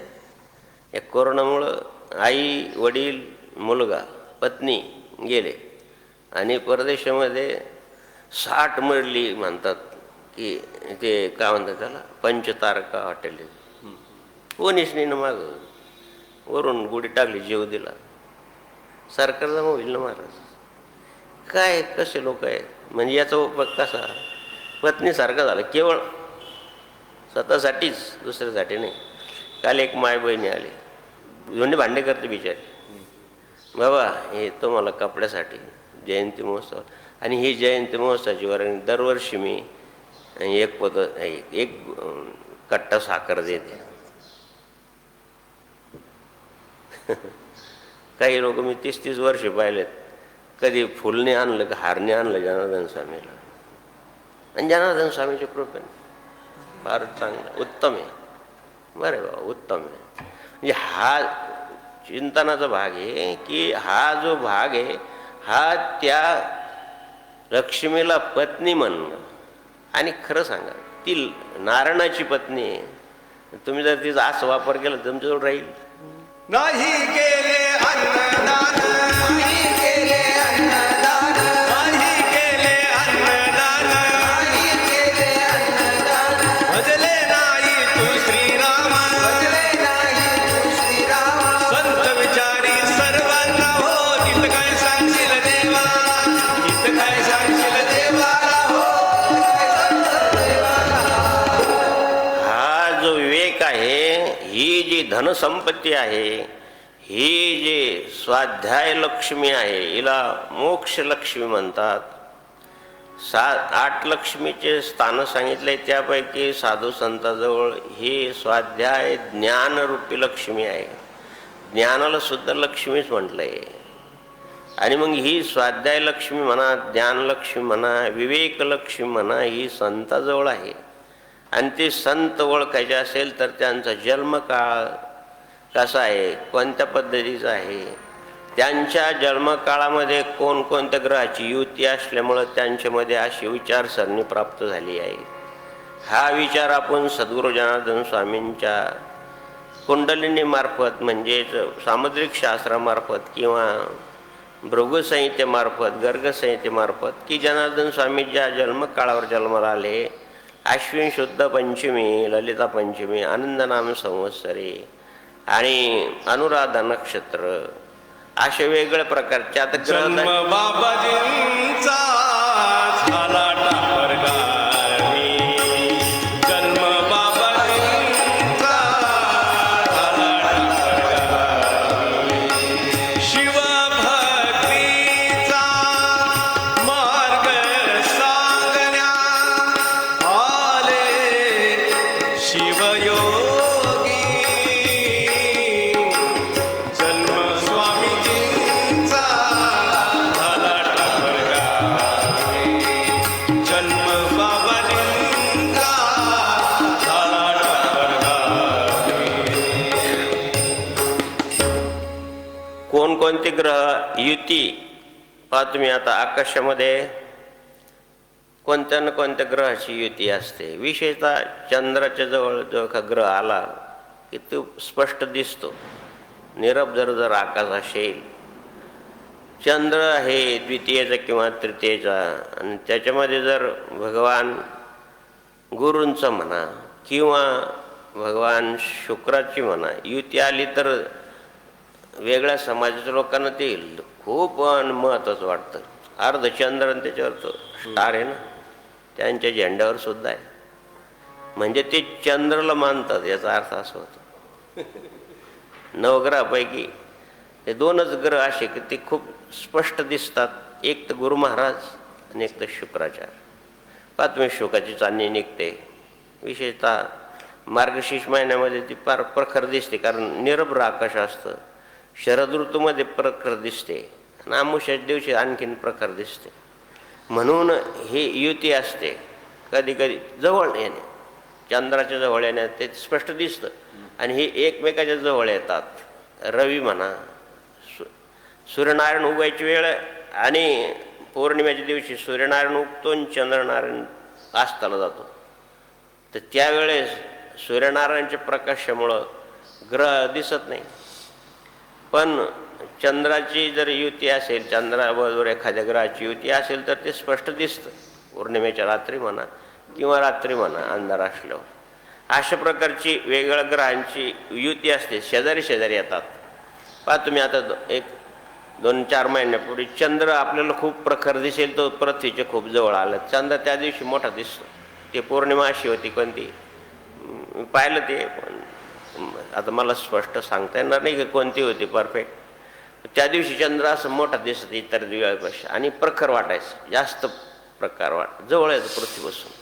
या कोरोनामुळं आई वडील मुलगा पत्नी गेले आणि परदेशामध्ये 60 मजली म्हणतात की ते काय म्हणतात त्याला, 5 तारका हॉटेल. कोणीच नाही ना मागं, वरून गुढी टाकली, जीव दिला. सरकार जमा होईल ना महाराज. काय कसे लोक आहेत. म्हणजे याचा उपयोग कसा, पत्नीसारखा झाला, केवळ स्वतःसाठीच, दुसऱ्यासाठी नाही. काल एक माय बहिणी आली, दोन्ही भांडे करते बिचारी. बाबा हे तुम्हाला कपड्यासाठी जयंती महोत्सव, आणि ही जयंती महोत्सवाची वर्गणी दरवर्षी मी एक कट्टा साखर देते. काही लोक मी 30-30 वर्ष पाहिलेत, कधी फुलने आणलं का हारने आणलं जनार्दन स्वामीला. आणि जनार्दन स्वामीच्या कृपेने फार चांगलं, उत्तम आहे. बरं बाबा, उत्तम आहे. म्हणजे हा चिंतनाचा भाग आहे की हा जो भाग आहे हा त्या लक्ष्मीला पत्नी म्हणणं. आणि खरं सांगा, ती नारायणाची पत्नी आहे. तुम्ही जर तिचा असं वापर केला तर तुमच्याजवळ राहील. नाही केले अन्नदान, नाही केले अन्नदान, नाही केले अन्नदान, नाही केले अन्नदान. भजले नाही तू श्रीराम, भजले नाही तू श्रीराम. संत विचारी सर्वांना हो, गीत काय सांगशील देवा, गीत काय सांगशील देवाला हो. हा जो विवेक आहे, ही जी धनसंपत्ती आहे, ही जी स्वाध्याय लक्ष्मी आहे, हिला मोक्ष लक्ष्मी म्हणतात. 8 लक्ष्मीचे स्थान सांगितले, त्यापैकी साधू संताजवळ ही स्वाध्याय ज्ञानरूपी लक्ष्मी आहे. ज्ञानाला सुद्धा लक्ष्मीच म्हटलंय. आणि मग ही स्वाध्याय लक्ष्मी म्हणा, ज्ञानलक्ष्मी म्हणा, विवेक लक्ष्मी म्हणा, ही संताजवळ आहे. आणि ते संत ओळखायचे असेल तर त्यांचा जन्मकाळ कसा आहे, कोणत्या पद्धतीचा आहे, त्यांच्या जन्मकाळामध्ये कोणकोणत्या ग्रहाची युती असल्यामुळं त्यांच्यामध्ये अशी विचारसरणी प्राप्त झाली आहे. हा विचार आपण सद्गुरू जनार्दन स्वामींच्या कुंडलिनीमार्फत, म्हणजेच सामुद्रिक शास्त्रामार्फत किंवा भृगुसंहितेमार्फत, गर्गसंहितेमार्फत, की जनार्दन स्वामी ज्या जन्मकाळावर जन्माला आले, अश्विन शुद्ध पंचमी, ललिता पंचमी, आनंदनाम संवत्सरे आणि अनुराधा नक्षत्र, अशा वेगळ्या प्रकारच्या आता जन्म बाबाजींचा झाला टापरगावी, जन्म बाबाजींचा झाला टापरगावी. शिवभक्तीचा मार्ग सांगण्या आले शिवयोगी. जन्म स्वामीजींचा झाला टापरगावी, जन्म बाबाजींचा झाला टापरगावी. कोणकोणते ग्रह युती पहा तुम्ही. आता आकाशामध्ये कोणत्या ना कोणत्या ग्रहाची युती असते. विशेषतः चंद्राच्या जवळ जो का ग्रह आला की तो स्पष्ट दिसतो. निरब जर आकाश असेल, चंद्र आहे द्वितीयेचा किंवा तृतीयेचा, आणि त्याच्यामध्ये जर भगवान गुरूंचं म्हणा किंवा भगवान शुक्राची म्हणा युती आली तर वेगळ्या समाजाच्या लोकांना ते खूप महत्त्वाचं वाटतं. अर्धचंद्र आणि त्याच्यावरचं स्टार आहे ना, त्यांच्या झेंड्यावर सुद्धा आहे, म्हणजे ते चंद्राला मानतात, याचा अर्थ असा होतो. नवग्रहापैकी ते 2च ग्रह असे की ते खूप स्पष्ट दिसतात, एक तर गुरु महाराज आणि एक तर शुक्राचार्य. तुम्ही शुकाची चांदणी निघते, विशेषतः मार्गशीर्ष महिन्यामध्ये ती फार प्रखर दिसते, कारण निरभ्र आकाश असतं. शरद ऋतूमध्ये प्रखर दिसते आणि अमावस्याच्या दिवशी आणखीन प्रखर दिसते. म्हणून ही युती असते. कधी कधी जवळ येणे, चंद्राच्या जवळ येण्यात ते स्पष्ट दिसतं, आणि हे एकमेकाच्या जवळ येतात. रवी म्हणा, सूर्यनारायण उगायची वेळ आणि पौर्णिमेच्या दिवशी सूर्यनारायण उगतो आणि चंद्रनारायण अस्ताला जातो, तर त्यावेळेस सूर्यनारायणच्या प्रकाशामुळं ग्रह दिसत नाही. पण चंद्राची जर युती असेल, चंद्राबरोबर एखाद्या ग्रहाची युती असेल तर ते स्पष्ट दिसतं, पौर्णिमेच्या रात्री म्हणा किंवा रात्री म्हणा अंधार असल्यावर. अशा प्रकारची वेगवेगळ्या ग्रहांची युती असते, शेजारी शेजारी येतात. तुम्ही आता 1-2-4 महिन्यापूर्वी चंद्र आपल्याला खूप प्रखर दिसेल, तो पृथ्वीच्या खूप जवळ आला. चंद्र त्या दिवशी मोठा दिसतो. ते पौर्णिमा अशी होती कोणती, पाहिलं ते, आता मला स्पष्ट सांगता येणार नाही की कोणती होती परफेक्ट. त्या दिवशी चंद्र असं मोठा दिसत इतर दिव्यापेक्षा, आणि प्रखर वाटायचं, जास्त प्रकार जवळ यायचं पृथ्वीपासून.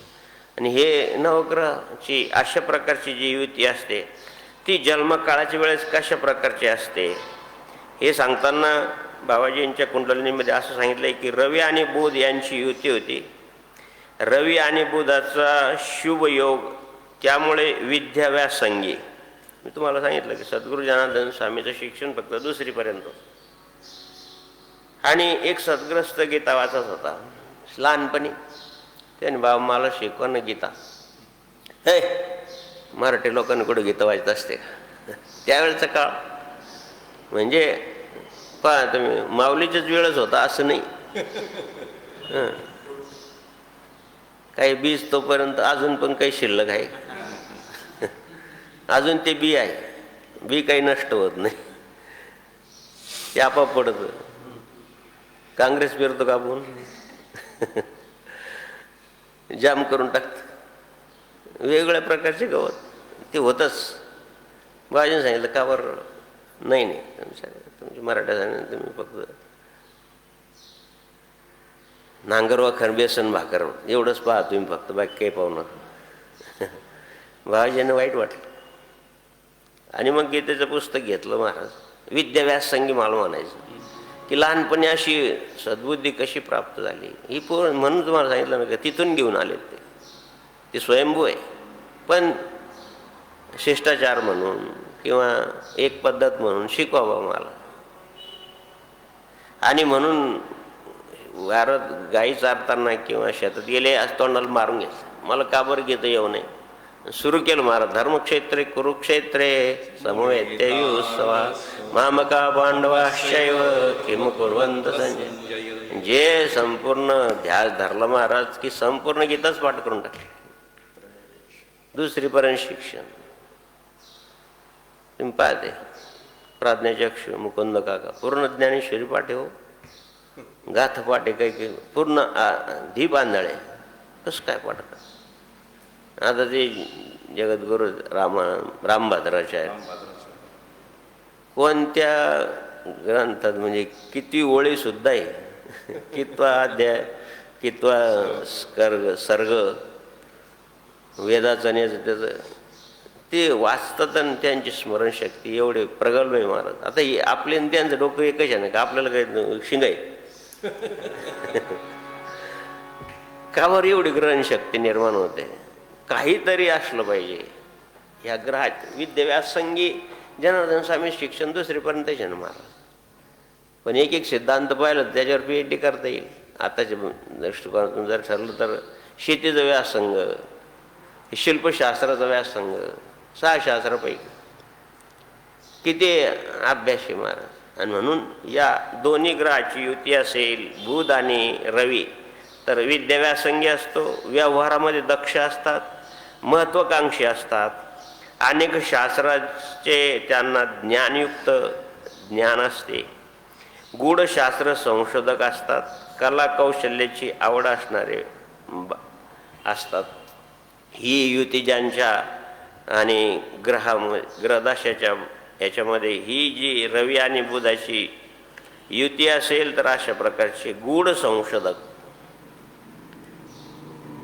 आणि हे नवग्रहाची अशा प्रकारची जी युती असते ती जन्मकाळाच्या वेळेस कशा प्रकारची असते हे सांगताना बाबाजींच्या कुंडलिनीमध्ये असं सांगितलं आहे की रवी आणि बुध यांची युती होती. रवी आणि बुधाचा शुभ योग, त्यामुळे विद्याव्यासंगी. मी तुम्हाला सांगितलं की सद्गुरू जनार्दन स्वामीचं शिक्षण फक्त 2री आणि एक सद्ग्रस्त गीता वाचत होता लहानपणी. त्याने बाबा मला शिकवा ना गीता. मराठी लोकांनी कुठं गीता वाचत असते त्यावेळेचा काळ, म्हणजे पहा तुम्ही, माऊलीच्याच वेळच होता असं नाही. काही बीज तोपर्यंत अजून पण काही शिल्लक आहे, अजून ते बी आहे, बी काही नष्ट होत नाही, ते आपोआप पडतं. काँग्रेस फिरतो का आपण, जाम करून टाकतं. वेगवेगळ्या प्रकारचे गवत ते होतच. बाजून सांगितलं का बरं, नाही तुमची मराठा सांगितलं तुम्ही फक्त नांगर वाखर बेसन भाकर एवढंच पहा तुम्ही फक्त, बाकी काही पाहू नका. बाबाजींना वाईट वाटलं आणि मग गीतेचं पुस्तक घेतलं महाराज. विद्याव्यासंगी मला म्हणायचं की लहानपणी अशी सद्बुद्धी कशी प्राप्त झाली ही पूर्ण, म्हणून तुम्हाला सांगितलं ना का तिथून घेऊन आले ते स्वयंभू आहे. पण शिष्टाचार म्हणून किंवा एक पद्धत म्हणून शिकवावं मला. आणि म्हणून वारत गाई चारताना किंवा शेतात गेले आज तोंडाला मारून घेतलं, मला का बरं घेतं येऊ नये. सुरू केलं महाराज, धर्मक्षेत्रे कुरुक्षेत्रे समवेत्युत्सवा मामका पांडवाश्चैव किम कुर्वन्त संजय. जे संपूर्ण ध्यास धरला महाराज की संपूर्ण गीताच पाठ करून टाकली. 2रीपर्यंत शिक्षण तुम्ही पाहते. प्राज्ञाचक्ष मुकुंद काका पूर्ण ज्ञानेश्वरी पाठे हो, गाथा पाठे काही पूर्ण दीप आंधळे कसं काय पाठत. आता ते जगद्गुरु रामभद्राचार्य कोणत्या ग्रंथात म्हणजे किती ओळी सुद्धा आहे, कितवा अध्याय, कितवा सर्ग वेदाचं आणि त्याचं ते वाचतात आणि त्यांची स्मरणशक्ती एवढे प्रगल्भ आहे महाराज. आता आपले त्यांचं डोकं एकच आहे ना का, आपल्याला काही शिंगाय का बरं एवढी ग्रहणशक्ती निर्माण होते. काहीतरी असलं पाहिजे या ग्रहात. विद्याव्यासंगी जनार्दन स्वामी शिक्षण 2रीपर्यंत आहे ना महाराज. पण एक सिद्धांत पाहिलं त्याच्यावर PhD करता येईल. आताच्या दृष्टिकोनातून जर ठरलं तर शेतीचा व्यासंग, शिल्पशास्त्राचा व्यासंग, 6 शास्त्रापैकी किती अभ्यास आहे महाराज. आणि म्हणून या दोन्ही ग्रहाची युती असेल बुध आणि रवी तर विद्याव्यासंगी असतो, व्यवहारामध्ये दक्ष असतात, महत्त्वाकांक्षी असतात, अनेक शास्त्राचे त्यांना ज्ञानयुक्त ज्ञान असते, गूढशास्त्र संशोधक असतात, कला कौशल्याची आवड असणारे असतात. ही युती ज्यांच्या आणि ग्रहदशाच्या याच्यामध्ये ही जी रवी आणि बुधाची युती असेल तर अशा प्रकारचे गूढ संशोधक.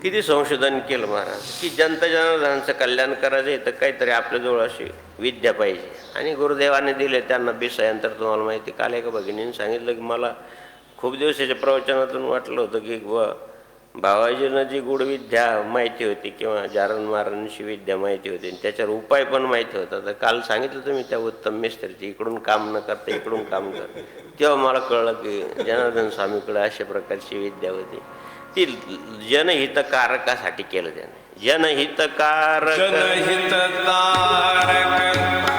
किती संशोधन केलं महाराज की जनता जनार्दनाचं कल्याण करायचं आहे तर काहीतरी आपल्याजवळ अशी विद्या पाहिजे. आणि गुरुदेवाने दिले त्यांना बिसायंतर. तुम्हाला माहिती काल एका भगिनीने सांगितलं की मला खूप दिवसाच्या प्रवचनातून वाटलं होतं की बाबाजीनं जी गूढविद्या माहिती होती किंवा जारण मारणची विद्या माहिती होती आणि त्याच्यावर उपाय पण माहिती होता. तर काल सांगितलं तुम्ही त्या उत्तम मिस्त्रीची इकडून काम न करता इकडून काम कर, तेव्हा मला कळलं की जनार्दन स्वामीकडे अशा प्रकारची विद्या होती. ती जनहितकारकासाठी केलं त्याने. जनहितकारक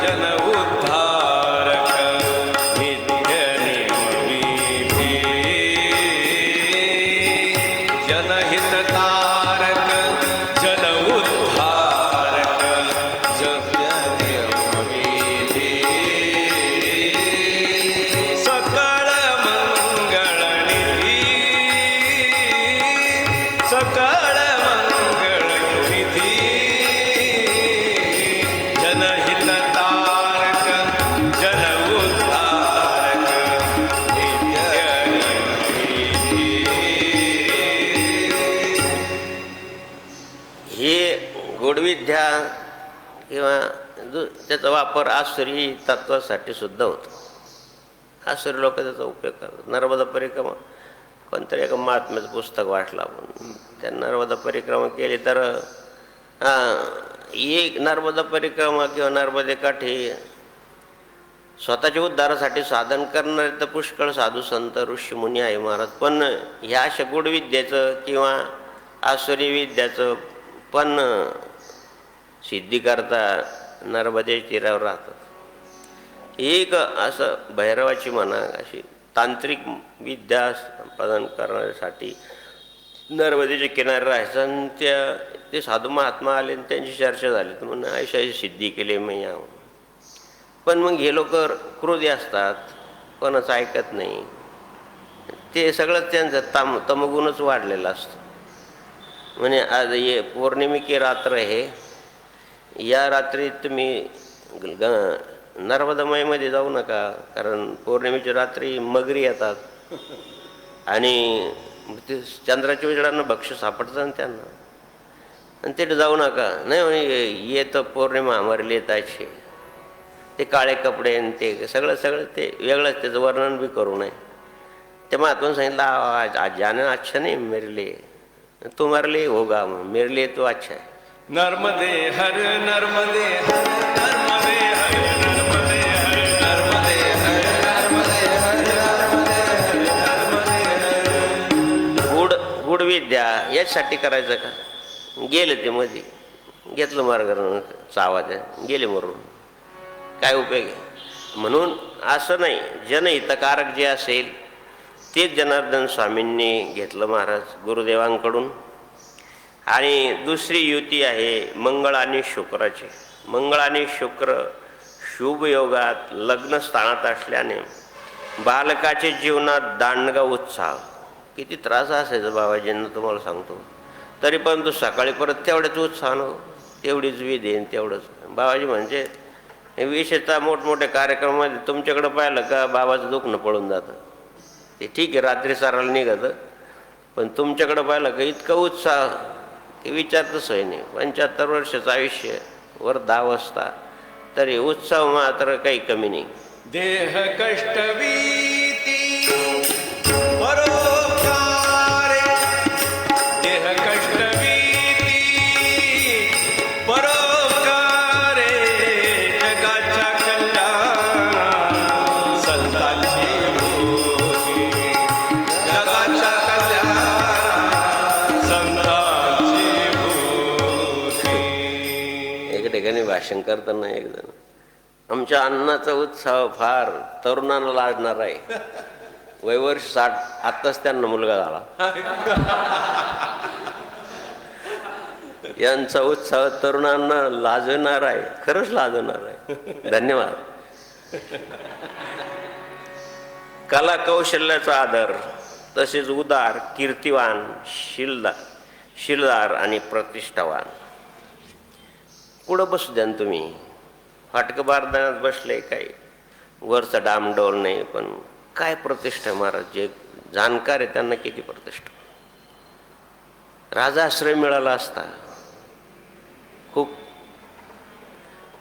जन उद्धारक नित्य निर्विधी. जनहितकारक जन उद्धारक जन्य निर्विधी. सकळ मंगळ निधी सकळ मंगळ निधी. जनहितकारक जन उद्धारक नित्य निर्विधी. हे गूढविद्या किंवा त्याचा वापर आसुरी तत्वासाठी सुद्धा होतो. आसुरी लोक त्याचा उपयोग करतात. नर्मदा परिक्रमा कोणतरी एका महात्म्याचं पुस्तक वाचलं आपण. त्या नर्मदा परिक्रमा केली तर एक नर्मदा परिक्रमा किंवा नर्मदेकाठी स्वतःच्या उद्धारासाठी साधन करणारे तर पुष्कळ साधू संत ऋषीमुनी आहे महाराज. पण ह्या अशा गूढविद्येचं किंवा आसुरी विद्याचं पण सिद्धी करता नर्मदे तीरावर राहतात. एक असं भैरवाची म्हणा अशी तांत्रिक विद्या संपादन करण्यासाठी नर्मदेच्या किनारे राहायचं. आणि ते साधू महात्मा आले आणि त्यांची चर्चा झाली तर म्हणून अशी सिद्धी केली मी यावं. पण मग हे लोक क्रोधी असतात, कोणाचं ऐकत नाही. ते सगळं त्यांचं तमगुणच वाढलेलं असतं. म्हणे आज ये पौर्णिमेची रात्र आहे, या रात्री तुम्ही नर्मदामयमध्ये जाऊ नका, कारण पौर्णिमेच्या रात्री मगरी येतात आणि ते चंद्राच्या उजेडानं भक्ष्य सापडतं ना त्यांना, आणि तिथे जाऊ नका. नाही म्हणे ये तर पौर्णिमा हमारे लिए अच्छी. ते काळे कपडे आणि ते सगळं ते वेगळंच, त्याचं वर्णन बी करू नये. ते महात्माने सांगितलं आज जाणं अच्छा नाही मेरे लिए, तुम्हारे लिए होगा, मेरे लिए तो अच्छा है. नर्मदे हर नर्मदे हर नर्मदे हर नर्मदे हर नर्मदे हर नर्मदे हर नर्मदे हर नर्मदे हर. गूढविद्या याच्यासाठी करायचं का? गेले ते मध्ये घेतलं मार्गानं चावाच गेले मरून, काय उपयोग आहे? म्हणून असं नाही. जनहितकारक जे असेल तेच जनार्दन स्वामींनी घेतलं महाराज गुरुदेवांकडून. आणि दुसरी युती आहे मंगळ आणि शुक्राची. मंगळ आणि शुक्र शुभ योगात लग्न स्थानात असल्याने बालकाच्या जीवनात दांडगा उत्साह. किती त्रास असायचा बाबाजींना तुम्हाला सांगतो. तरी पण तो सकाळी परत तेवढ्याच उत्साहानं तेवढीच विधी आहे तेवढंच. बाबाजी म्हणजे विशेषतः मोठमोठ्या कार्यक्रमामध्ये तुमच्याकडं पाहिलं का बाबाचं दुखणं पळून जातं. ते ठीक आहे रात्री सारायला निघतं, पण तुमच्याकडं पाहिलं का इतका उत्साह की विचारतच आहे नाही. 75 वर्षाचं आयुष्य वर 10 वाजता तरी उत्साह मात्र काही कमी नाही. देह कष्ट वीती परोपकारे. देह कष्ट वीती परोपकारे. जगाच्या कल्याण संतांची भूमी. जगाच्या कल्याण संतांची भूमी. एका ठिकाणी भाषण करताना एक जण आमच्या अन्नाचा उत्साह फार तरुणांना लाजणार आहे. वयवर्ष 60, आत्ताच त्यांना मुलगा झाला. यांचा उत्साह तरुणांना लाजवणार आहे, खरंच लाजवणार आहे. धन्यवाद. कला कौशल्याचा आदर, तसेच उदार, कीर्तिवान, शिलदार आणि प्रतिष्ठावान. पुढं बसू द्या ना तुम्ही, फाटकं बारदाण्यात बसले, काही वरचा डामडोल नाही, पण काय प्रतिष्ठा. महाराज जे जाणकार आहे त्यांना किती प्रतिष्ठा. राजाश्रय मिळाला असता. खूप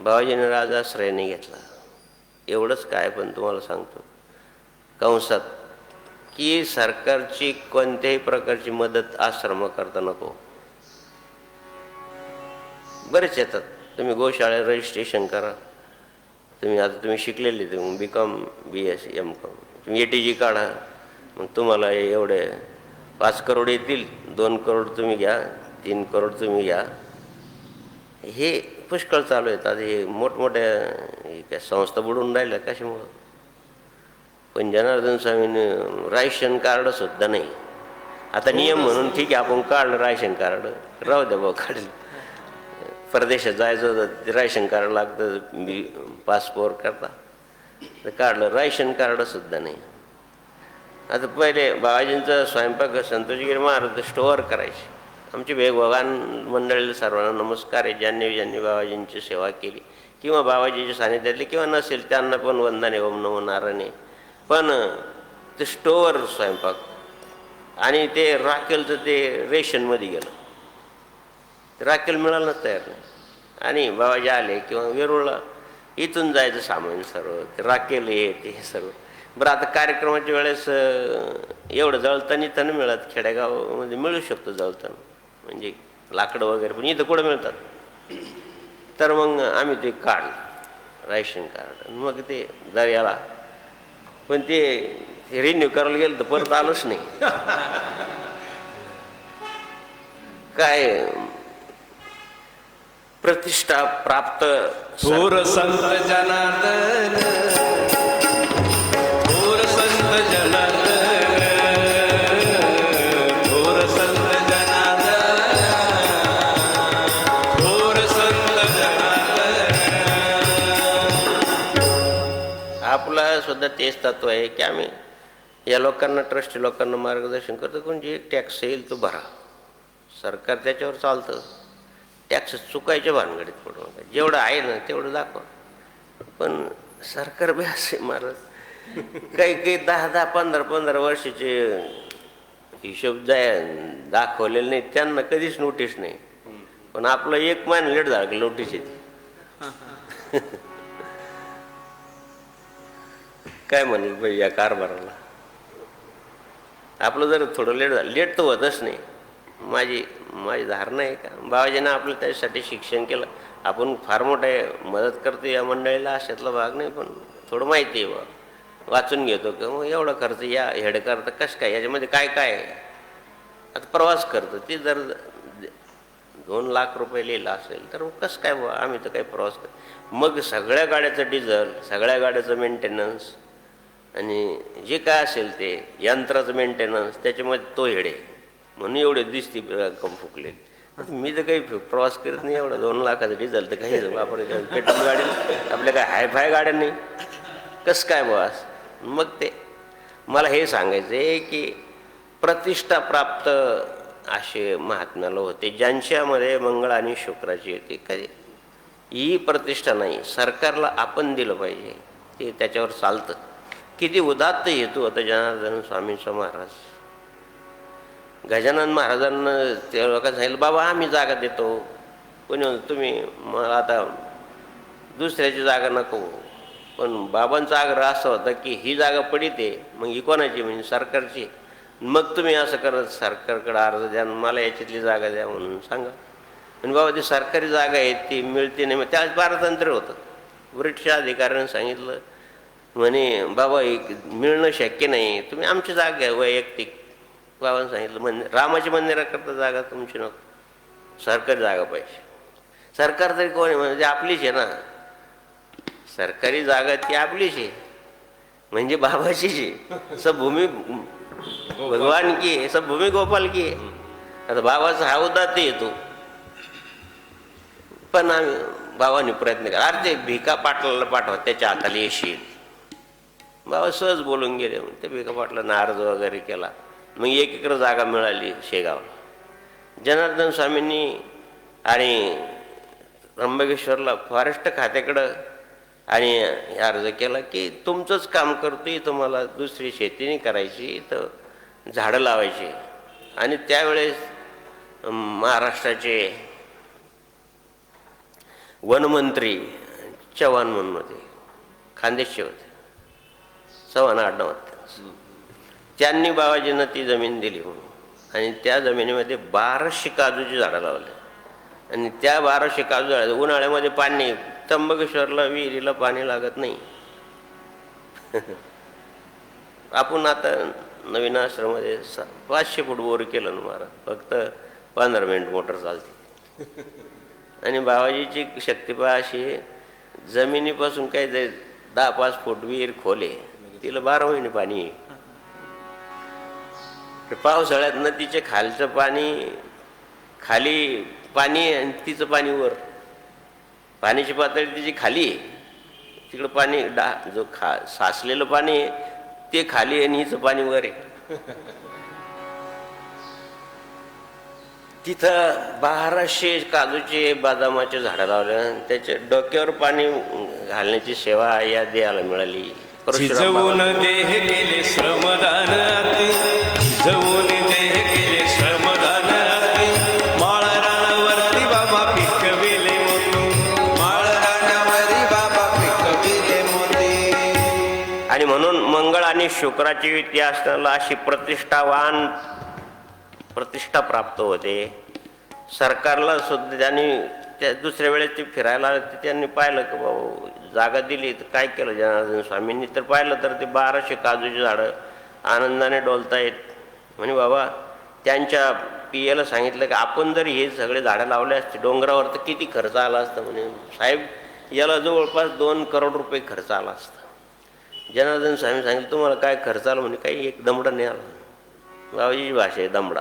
बाबाजीने राजाश्रय नाही घेतला, एवढंच काय. पण तुम्हाला सांगतो कंसात की सरकारची कोणत्याही प्रकारची मदत आश्रम करता नको. बरेच येतात, तुम्ही गोशाळेत रजिस्ट्रेशन करा. तुम्ही शिकलेले, तुम्ही BCom BSc MCom, तुम्ही ATG काढा. मग तुम्हाला एवढे 5 करोड येतील, 2 करोड तुम्ही घ्या, 3 करोड तुम्ही घ्या. हे पुष्कळ चालू आहेत. आता हे मोठमोठ्या संस्था बुडून राहिल्या कशामुळं. पण जनार्दन स्वामीने राशन कार्ड सुद्धा नाही. आता नियम म्हणून ठीक आहे, आपण काढलं राशन कार्ड, राहू द्या भाऊ, काढलं. परदेशात जायचं होतं, राशन कार्ड लागतं पासपोर्ट करता, तर काढलं. राशन कार्ड सुद्धा नाही. आता पहिले बाबाजींचा स्वयंपाक संतोषगिरी महाराज स्टोअर करायचे. आमचे भगवान मंडळीला सर्वांना नमस्कार आहे, ज्यांनी बाबाजींची सेवा केली किंवा बाबाजीच्या सानिध्यातले किंवा नसेल त्यांना पण वंदन आहे, ओम नमो नारायण. पण ते स्टोअर स्वयंपाक आणि ते राखेलचं ते रेशनमध्ये गेलं. राखेल मिळालं तयार नाही. आणि बाबाजी आले किंवा वेरूळला इथून जायचं सामान सर्व, ते राखेल हे ते सर्व. बरं, आता कार्यक्रमाच्या वेळेस एवढं जळताना इथं नाही मिळत. खेडेगावमध्ये मिळू शकतो जळताना, म्हणजे लाकडं वगैरे, पण इथं कुठं मिळतात. तर मग आम्ही ते काढलं राशन कार्ड. मग ते दर्याला, पण ते रिन्यू करायला गेलं तर परत आलोच नाही. काय प्रतिष्ठा प्राप्त. थोर संत जनार्दन, थोर संत जनार्दन, थोर संत जनार्दन, थोर संत जनार्दन. आपला सुद्धा तेच तत्व आहे की आम्ही या लोकांना, ट्रस्टी लोकांना मार्गदर्शन करतो. कोण जे टॅक्स येईल तो भरा, सरकार त्याच्यावर चालतं. टॅक्स चुकायच्या भानगडीत पडू नका. जेवढं आहे ना तेवढं दाखवा. पण सरकार बी असे महाराज, काही 10-10, 15-15 वर्षाचे हिशोब दाखवलेले नाही, त्यांना कधीच नोटीस नाही. पण आपलं 1 महिना लेट झालं की नोटीस येते. काय म्हणेल बाई या कारभाराला. आपलं जर थोडं लेट झालं, लेट तर होतच नाही. माझी धारणा आहे का बाबाजीनं आपलं त्याच्यासाठी शिक्षण केलं. आपण फार मोठे मदत करतो या मंडळीला, अशातला भाग नाही, पण थोडं माहिती आहे बा, वाचून घेतो की मग एवढा खर्च या हेड करतं कसं काय, याच्यामध्ये काय काय आहे. आता प्रवास करतो, ते जर 2 लाख रुपये लिहिला असेल तर कसं काय बा, आम्ही तर काही प्रवास करतो. मग सगळ्या गाड्याचं डिझेल, सगळ्या गाड्याचं मेंटेनन्स आणि जे काय असेल ते यंत्राचं मेंटेनन्स, त्याच्यामध्ये तो हेडे म्हणून एवढे दिसती रक्कम फुकले. मी तर काही प्रवास करत नाही. एवढं 2 लाखाचं डिझेल तर काही आपण पेट्रोल गाड्या, आपल्या काय हायफाय गाड्या नाही, कसं काय बस. मग ते मला हे सांगायचं आहे की प्रतिष्ठा प्राप्त असे महात्म्याला होते ज्यांच्यामध्ये मंगळ आणि शुक्राची येते. कधी ही प्रतिष्ठा नाही, सरकारला आपण दिलं पाहिजे, ते त्याच्यावर चालतं. किती उदात्त हेतू होता जनार्दन स्वामींचा. महाराज गजानन महाराजांना त्या लोकांना सांगितलं, बाबा आम्ही जागा देतो. कोणी म्हणतो तुम्ही मला आता दुसऱ्याची जागा नको. पण बाबांचा आग्रह असा होता की ही जागा पडिते, मग ही कोणाची, म्हणजे सरकारची. मग तुम्ही असं करत सरकारकडे अर्ज द्या, मला याच्यातली जागा द्या म्हणून सांगा. आणि बाबा ती सरकारी जागा आहे ती मिळते नाही. मग त्याच पारतंत्र्य होतं. ब्रिटिश अधिकाऱ्याने सांगितलं, म्हणे बाबा मिळणं शक्य नाही, तुम्ही आमची जागा आहे वैयक्तिक. बाबांनी सांगितलं, रामाच्या मंदिराकरता जागा तुमची नको, सरकारी जागा पाहिजे. सरकार तरी कोण आहे, म्हणजे आपलीच आहे ना. सरकारी जागा ती आपलीच आहे, म्हणजे बाबाचीच आहे. सब भूमी भगवान की आहे, सब भूमी गोपाल की आहे. आता बाबाचा हा उदात्त येतो, पण आम्ही बाबांनी प्रयत्न केला, अरे ते भिका पाटलाला पाठवा, त्याच्या हाताला येशील. बाबा सहज बोलून गेले. मग ते भिका पाटलानं अर्ज वगैरे केला. मग 1 एकर जागा मिळाली शेगावला. जनार्दन स्वामींनी आणि त्र्यंबकेश्वरला फॉरेस्ट खात्याकडं आणि अर्ज केला की तुमचंच काम करतोय, तुम्हाला दुसरी शेती नाही करायची, तर झाडं लावायची. आणि त्यावेळेस महाराष्ट्राचे वनमंत्री चव्हाण म्हणून होते, खानदेशचे होते, चव्हाण आडनाव होते. त्यांनी बाबाजींना ती जमीन दिली म्हणून, आणि त्या जमिनीमध्ये 1200 काजूची झाडं लावली. आणि त्या 1200 काजू झाडं, उन्हाळ्यामध्ये पाणी, त्र्यंबकेश्वरला विहिरीला पाणी लागत नाही. आपण आता नवीन आश्रममध्ये 500 फूट बोर केलं ना महाराज, फक्त 15 मिनिट मोटर चालते. आणि बाबाजीची शक्ती पहा अशी, जमिनीपासून काही 10-5 फूट विहीर खोले, तिला 12 महिने पाणी आहे. पावसाळ्यात नदीचे खालचं पाणी खाली पाणी आहे आणि तिचं पाणी वर. पाण्याची पातळी तिची खाली आहे, तिकडं पाणी जो साचलेलं पाणी आहे ते खाली आहे आणि हिचं पाणी वर आहे. तिथं 1200 काजूचे बदामाचे झाडं लावले. त्याच्या डोक्यावर पाणी घालण्याची सेवा या देहाला मिळाली. शिजवून देह केले श्रमदान अति, शिजवून देह केले श्रमदान अति, माळ रानावरती बाबा पिकविले मोती, माळ रानावरी बाबा पिकविले मोती. आणि म्हणून मंगळ आणि शुक्राची युती असताना अशी प्रतिष्ठा प्राप्त होते. सरकारला सुद्धा त्यांनी त्या दुसऱ्या वेळेस ते फिरायला आले, त्यांनी पाहिलं की बाबा जागा दिली तर काय केलं जनार्दन स्वामींनी, तर पाहिलं तर ते 1200 काजूची झाडं आनंदाने डोलतायत. म्हणे बाबा त्यांच्या PA ला सांगितलं की आपण जर हे सगळे झाडं लावले असते डोंगरावर तर किती खर्च आला असता. म्हणे साहेब याला जवळपास 2 करोड रुपये खर्च आला असता. जनार्दन स्वामी सांगितलं तुम्हाला काय खर्च आला? म्हणे काही एक दमडा नाही आला. बाबाजीची भाषा आहे दमडा.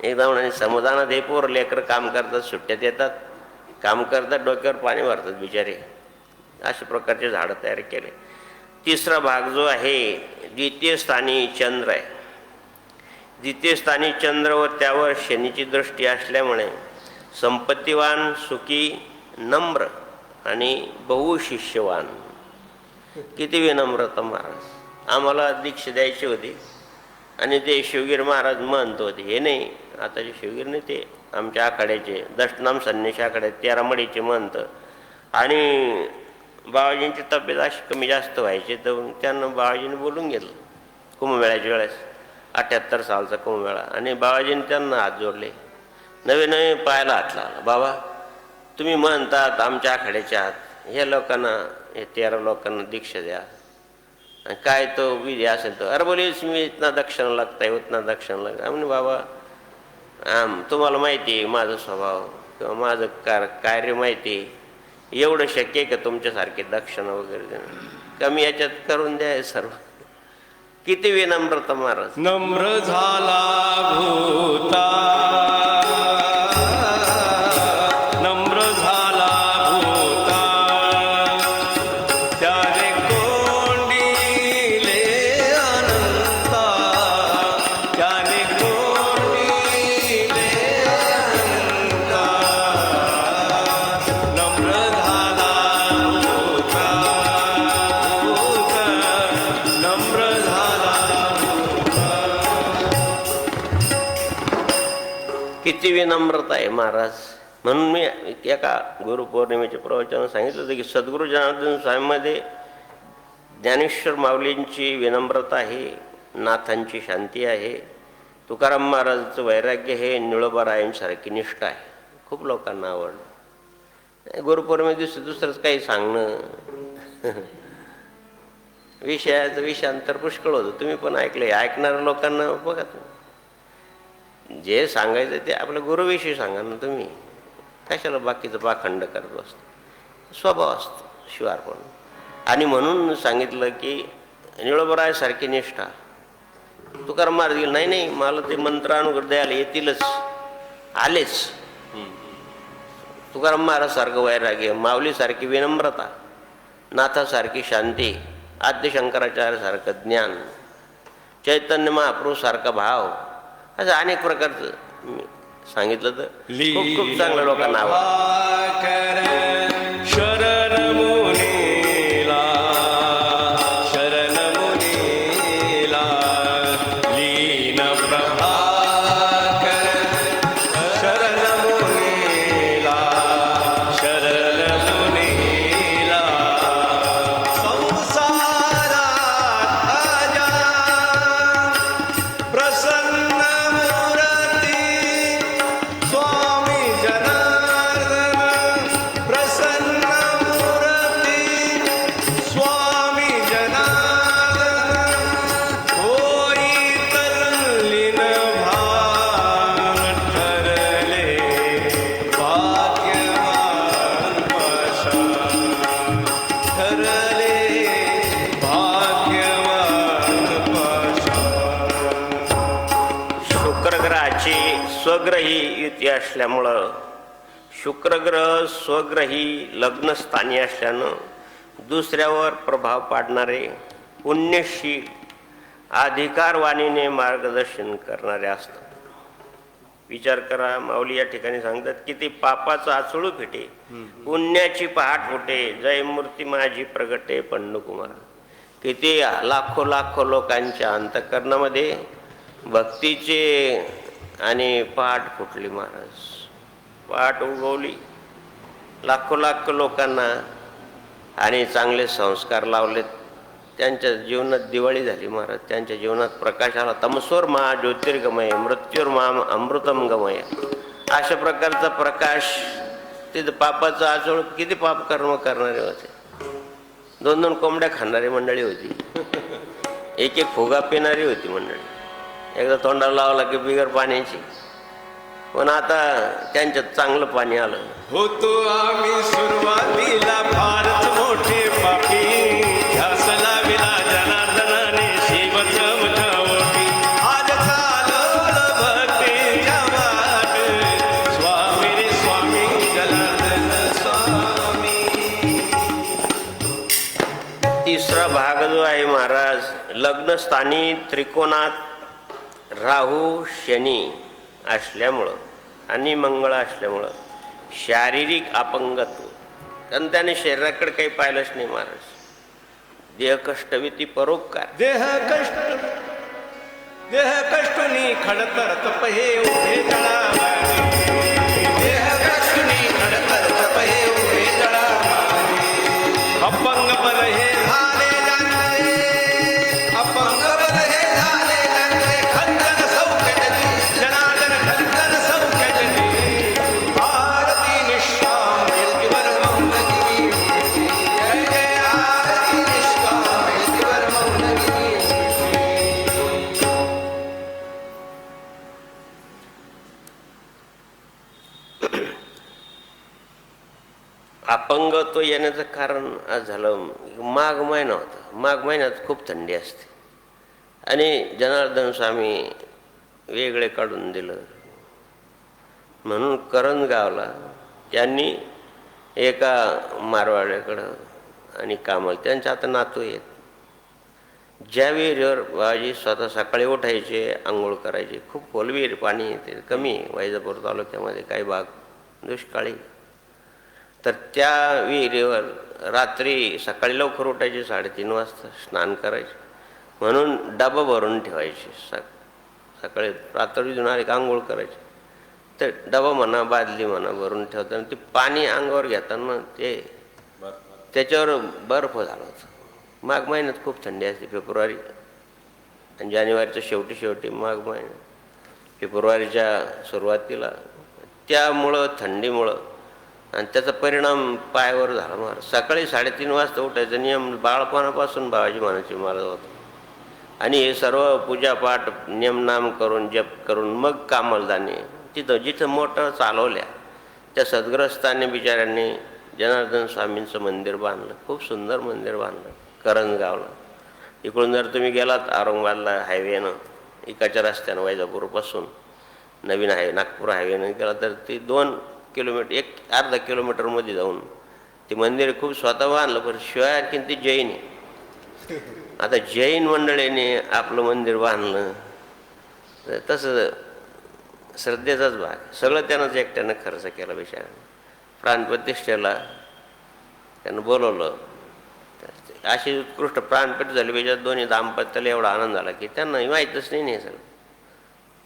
एक दमडा समाधानात हे पोर लेकर काम करतात, सुट्ट्यात येतात, काम करतात, डोक्यावर पाणी भरतात बिचारे. अशा प्रकारचे झाडं तयार केले. तिसरा भाग जो आहे, द्वितीय स्थानी चंद्र आहे. द्वितीय स्थानी चंद्र व त्यावर शनीची दृष्टी असल्यामुळे संपत्तीवान, सुखी, नम्र आणि बहुशिष्यवान. किती विनम्रता महाराज. आम्हाला दीक्षा द्यायची होती आणि ते शिवगीर महाराज महंत होते. हे नाही आताचे शिवगीर नाही, ते आमच्या आखाड्याचे दशनाम संन्यासी आखाड्यात 13 मडीचे महंत. आणि बाबाजींची तब्येत अशी कमी जास्त व्हायची, तर त्यांना बाबाजींनी बोलून घेतलं कुंभमेळ्याच्या वेळेस. 78 सालचा कुंभमेळा. आणि बाबाजींनी त्यांना हात जोडले, नवे नवे पायाला हात लावला. बाबा तुम्ही म्हणतात आमच्या आखाड्याच्या आहात, हे लोकांना, हे 13 लोकांना दीक्षा द्या, आणि काय तो विधी असेल तर. अरे बोले मी इतना दक्षिणा लागताय, उतना दक्षिणा लागता. म्हणजे बाबा तुम्हाला माहिती आहे माझा स्वभाव किंवा माझं कार्य माहिती आहे, एवढं शक्य आहे का तुमच्यासारखे दक्षिणा वगैरे देणं? कमी याच्यात करून द्या सर्व. किती विनम्रता महाराज. नम्र झाला भूता, नम्र झाला भूता, त्याने कोंडिले अनंता, त्याने कोंडिले अनंता. नम्र झाला भूता, भूता, नम्र झाला. किती विनम्रता आहे महाराज. म्हणून मी एका गुरुपौर्णिमेच्या प्रवचनात सांगितलं होतं की सद्गुरू जनार्दन स्वामीमध्ये ज्ञानेश्वर माऊलींची विनम्रता आहे, नाथांची शांती आहे, तुकाराम महाराजांचं वैराग्य हे, निळोबारायांसारखी निष्ठा आहे. खूप लोकांना आवडलं. गुरुपौर्णिमे दिवशी दुसरंच काही सांगणं विषयाचं विषयांतर पुष्कळ होतं. तुम्ही पण ऐकलं, ऐकणाऱ्या लोकांना बघा, जे सांगायचं ते आपल्या गुरुविषयी सांगा ना. तुम्ही कशाला बाकीचं पाखंड करत असतो. स्वभाव असतो शिवारपण. आणि म्हणून सांगितलं की निळोबरायासारखी निष्ठा. तुकाराम महाराज गेले, नाही नाही मला ते मंत्रानुग्रह येतीलच, आलेच. तुकाराम महाराजसारखं वैराग्य, माऊलीसारखी विनम्रता, नाथासारखी शांती, आद्य शंकराचार्यासारखं ज्ञान, चैतन्य महाप्रभूसारखा भाव, असं अनेक प्रकारचं मी सांगितलं तर खूप खूप चांगलं लोकांना आवडतं. शरण मुनीला, शरण मुनीला, लीन प्रभाकर. शरण मुनीला, शरण मुनीला, संसारात आजा प्रसन्न मूर्ती स्वामी जनार्दन. प्रसन्न मूर्ती स्वामी जनार्दन. होई तल्लीन भान ठरले भाग्यवान पाषाण. ठरले भाग्यवान पाषाण. शुक्रग्रहाची स्वग्रही युती असल्यामुळं, शुक्रग्रह स्वग्रही लग्नस्थानी असल्यानं दुसऱ्यावर प्रभाव पाडणारे, पुण्यशील, अधिकारवाणीने मार्गदर्शन करणारे असतात. विचार करा, माऊली या ठिकाणी सांगतात की ते पापाचं आचळू फिटे, पुण्याची पहाट फुटे, जय मूर्ती माझी प्रगटे पंडुकुमार. किती लाखो लाखो लोकांच्या अंतःकरणामध्ये भक्तीचे आणि पहाट फुटली महाराज. पहाट उगवली लाखो लाखो लोकांना आणि चांगले संस्कार लावलेत. त्यांच्या जीवनात दिवाळी झाली महाराज. त्यांच्या जीवनात प्रकाश आला. तमसोर मा ज्योतिर्गमय, मृत्यूर्मा अमृतम गमय. अशा प्रकारचा प्रकाश. तिथं पापाचं आचळ, किती पाप कर्म करणारे होते. 2-2 कोंबड्या खाणारी मंडळी होती. एक एक फुगा पिणारी होती मंडळी. एकदा तोंडाला लावला की बिगर पाण्याची. पण आता त्यांच्यात चांगलं पाणी आलं. होतो आम्ही सुरुवातीला फारच मोठे पापी. ध्यास लाविला जनार्दनाने शिवचमच्या ओटी. आज चालवलं भक्तीच्या वाट. स्वामी रे स्वामी जनार्दन स्वामी. तिसरा भाग जो आहे महाराज, लग्नस्थानी त्रिकोणात राहू शनी असल्यामुळं आणि मंगळ असल्यामुळं शारीरिक अपंगत्व. कारण त्याने शरीराकडे काही पाहिलंच नाही महाराज. देह कष्टविती परोपकार. देह कष्टुनी खडतर तप हे उभे जळावारे. देह कष्टुनी खडतर तप हे उभे जळावारे. अपंग बल हे झाले जाणते. अपंग बल हे झाले जाणते. खंडन सौख्यजनी जनार्दन खंडन सौख्यजनी. आरती निष्काम यतीवर मौनगिरी. जय जय आरती निष्काम यतीवर मौनगिरी. अपंगत्व येण्याचं कारण आज झालं, माघ महिना होता. माघ महिन्यात खूप थंडी असते आणि जनार्दन स्वामी वेगळे काढून दिलं. म्हणून करंजगावला त्यांनी एका मारवाड्याकडं आणि कामाला, त्यांच्या आता नातू आहेत. ज्या विहिरीवर बाबाजी स्वतः सकाळी उठायचे, आंघोळ करायचे. खूप खोल विहीर, पाणी येते कमी. वैजापूर तालुक्यामध्ये काही भाग दुष्काळी. तर त्या विहिरीवर रात्री सकाळी लवकर उठायचे, 3:30 वाजता स्नान करायचे. म्हणून डबा भरून ठेवायचे. सकाळी रात्री जुनारी आंघोळ करायचे. तर डबा म्हणा, बादली म्हणा भरून ठेवताना ते पाणी अंगावर घेताना ते त्याच्यावर बर्फ झाला होता. माघ महिन्यात खूप थंडी असते. फेब्रुवारी आणि जानेवारीच्या शेवटी माघ महिना, फेब्रुवारीच्या सुरुवातीला. त्यामुळं थंडीमुळं आणि त्याचा परिणाम पायावर झाला महाराज. सकाळी 3:30 वाजता उठायचा नियम बाळपणापासून बाबाजी म्हणायचे मला होतं. आणि हे सर्व पूजापाठ नियमनाम करून जप करून मग कामाला जाणे. तिथं जिथं मोटर चालवल्या त्या सद्ग्रस्तांनी बिचाऱ्यांनी जनार्दन स्वामींचं मंदिर बांधलं, खूप सुंदर मंदिर बांधलं करंजगावला. इकडून जर तुम्ही गेलात औरंगाबादला हायवेनं इकडच्या रस्त्यानं वैजापूरपासून नवीन नागपूर हायवेनं गेला तर ते 2 किलोमीटर 1-अर्धा किलोमीटरमध्ये जाऊन ते मंदिर खूप स्वतः बांधलं. पण शिवाय आणखी ते जैन आहे. आता जैन मंडळीने आपलं मंदिर बांधलं तर तसं श्रद्धेचाच भाग. सगळं त्यानंच एकट्यानं खर्च केला बिचारानं. प्राणप्रतिष्ठेला त्यानं बोलवलं. अशी उत्कृष्ट प्राणप्रत झाली पाहिजे. दोन्ही दाम्पत्याला एवढा आनंद झाला की त्यांना माहीतच नाही सगळं.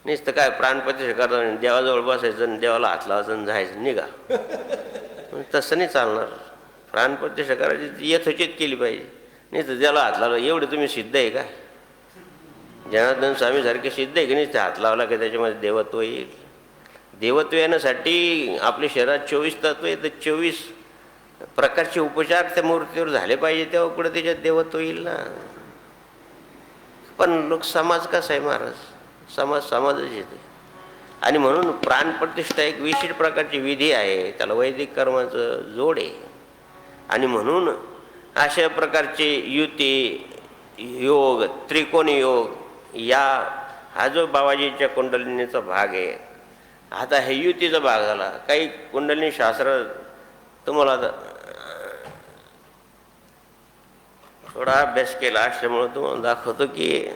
नुसतं काय प्राणप्रतिष्ठा करता देवाजवळ बसायचं आणि देवाला हात लावायचं आणि जायचं निघा. तसं नाही चालणार. प्राणप्रतिष्ठा करायची यथोचित केली पाहिजे. नाही तर देवाला हात लावला एवढे तुम्ही सिद्ध आहे का? जनार्दन स्वामीसारखे सिद्ध आहे की नाही? ते हात लावला की त्याच्यामध्ये देवत्व येईल. देवत्व येण्यासाठी आपल्या शरीरात 24 तत्व आहे तर 24 प्रकारचे उपचार त्या मूर्तीवर झाले पाहिजे तेव्हा कुठे त्याच्यात देवत्व येईल ना. पण लोक समाज कसा आहे महाराज? समाजच येते. आणि म्हणून प्राणप्रतिष्ठा एक विशिष्ट प्रकारची विधी आहे. त्याला वैदिक कर्माचं जोड आहे. आणि म्हणून अशा प्रकारचे युती योग त्रिकोणी योग हा जो बाबाजीच्या कुंडलिनीचा भाग आहे. आता हे युतीचा भाग झाला. काही कुंडलिनी शास्त्र तुम्हाला थोडा अभ्यास केला असल्यामुळे तुम्हाला दाखवतो की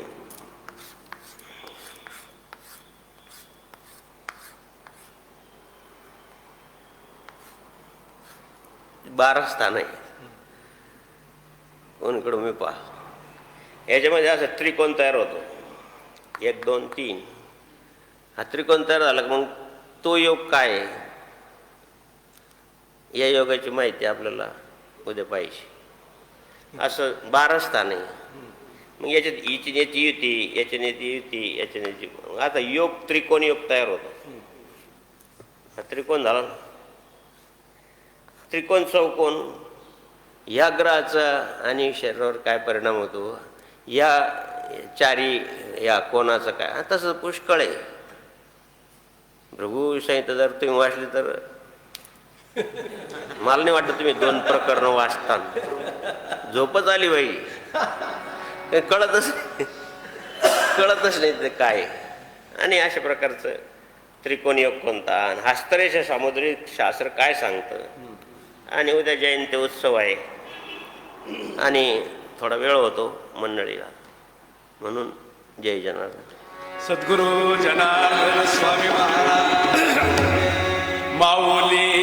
12 स्थान आहे. कोणीकडे मी पहा. याच्यामध्ये असं त्रिकोण तयार होतो. 1 2 3 हा त्रिकोण तयार झाला. मग तो योग काय आहे या योगाची माहिती आपल्याला उद्या पाहिजे. असं 12 स्थान आहे. मग याच्यात याची युती याच्याने युती याच्याने. आता योग त्रिकोण योग तयार होतो. हा त्रिकोण झाला. त्रिकोण चौकोन या ग्रहाचा आणि शरीरावर काय परिणाम होतो या चारी या कोणाचं काय तसं पुष्कळ आहे. भृगु संहिता जर तुम्ही वाचली तर मला नाही वाटत तुम्ही 2 प्रकरण वाचता. झोपच आली बाई. कळतच नाही ते काय. आणि अशा प्रकारचं त्रिकोण योग कोणता आणि हस्तरेषा सामुद्रिक शास्त्र काय सांगतं. आणि उद्या जयंती उत्सव आहे आणि थोडा वेळ होतो मंडळीला. म्हणून जय जनार्दन. सद्गुरु जनार्दन स्वामी महाराज माऊली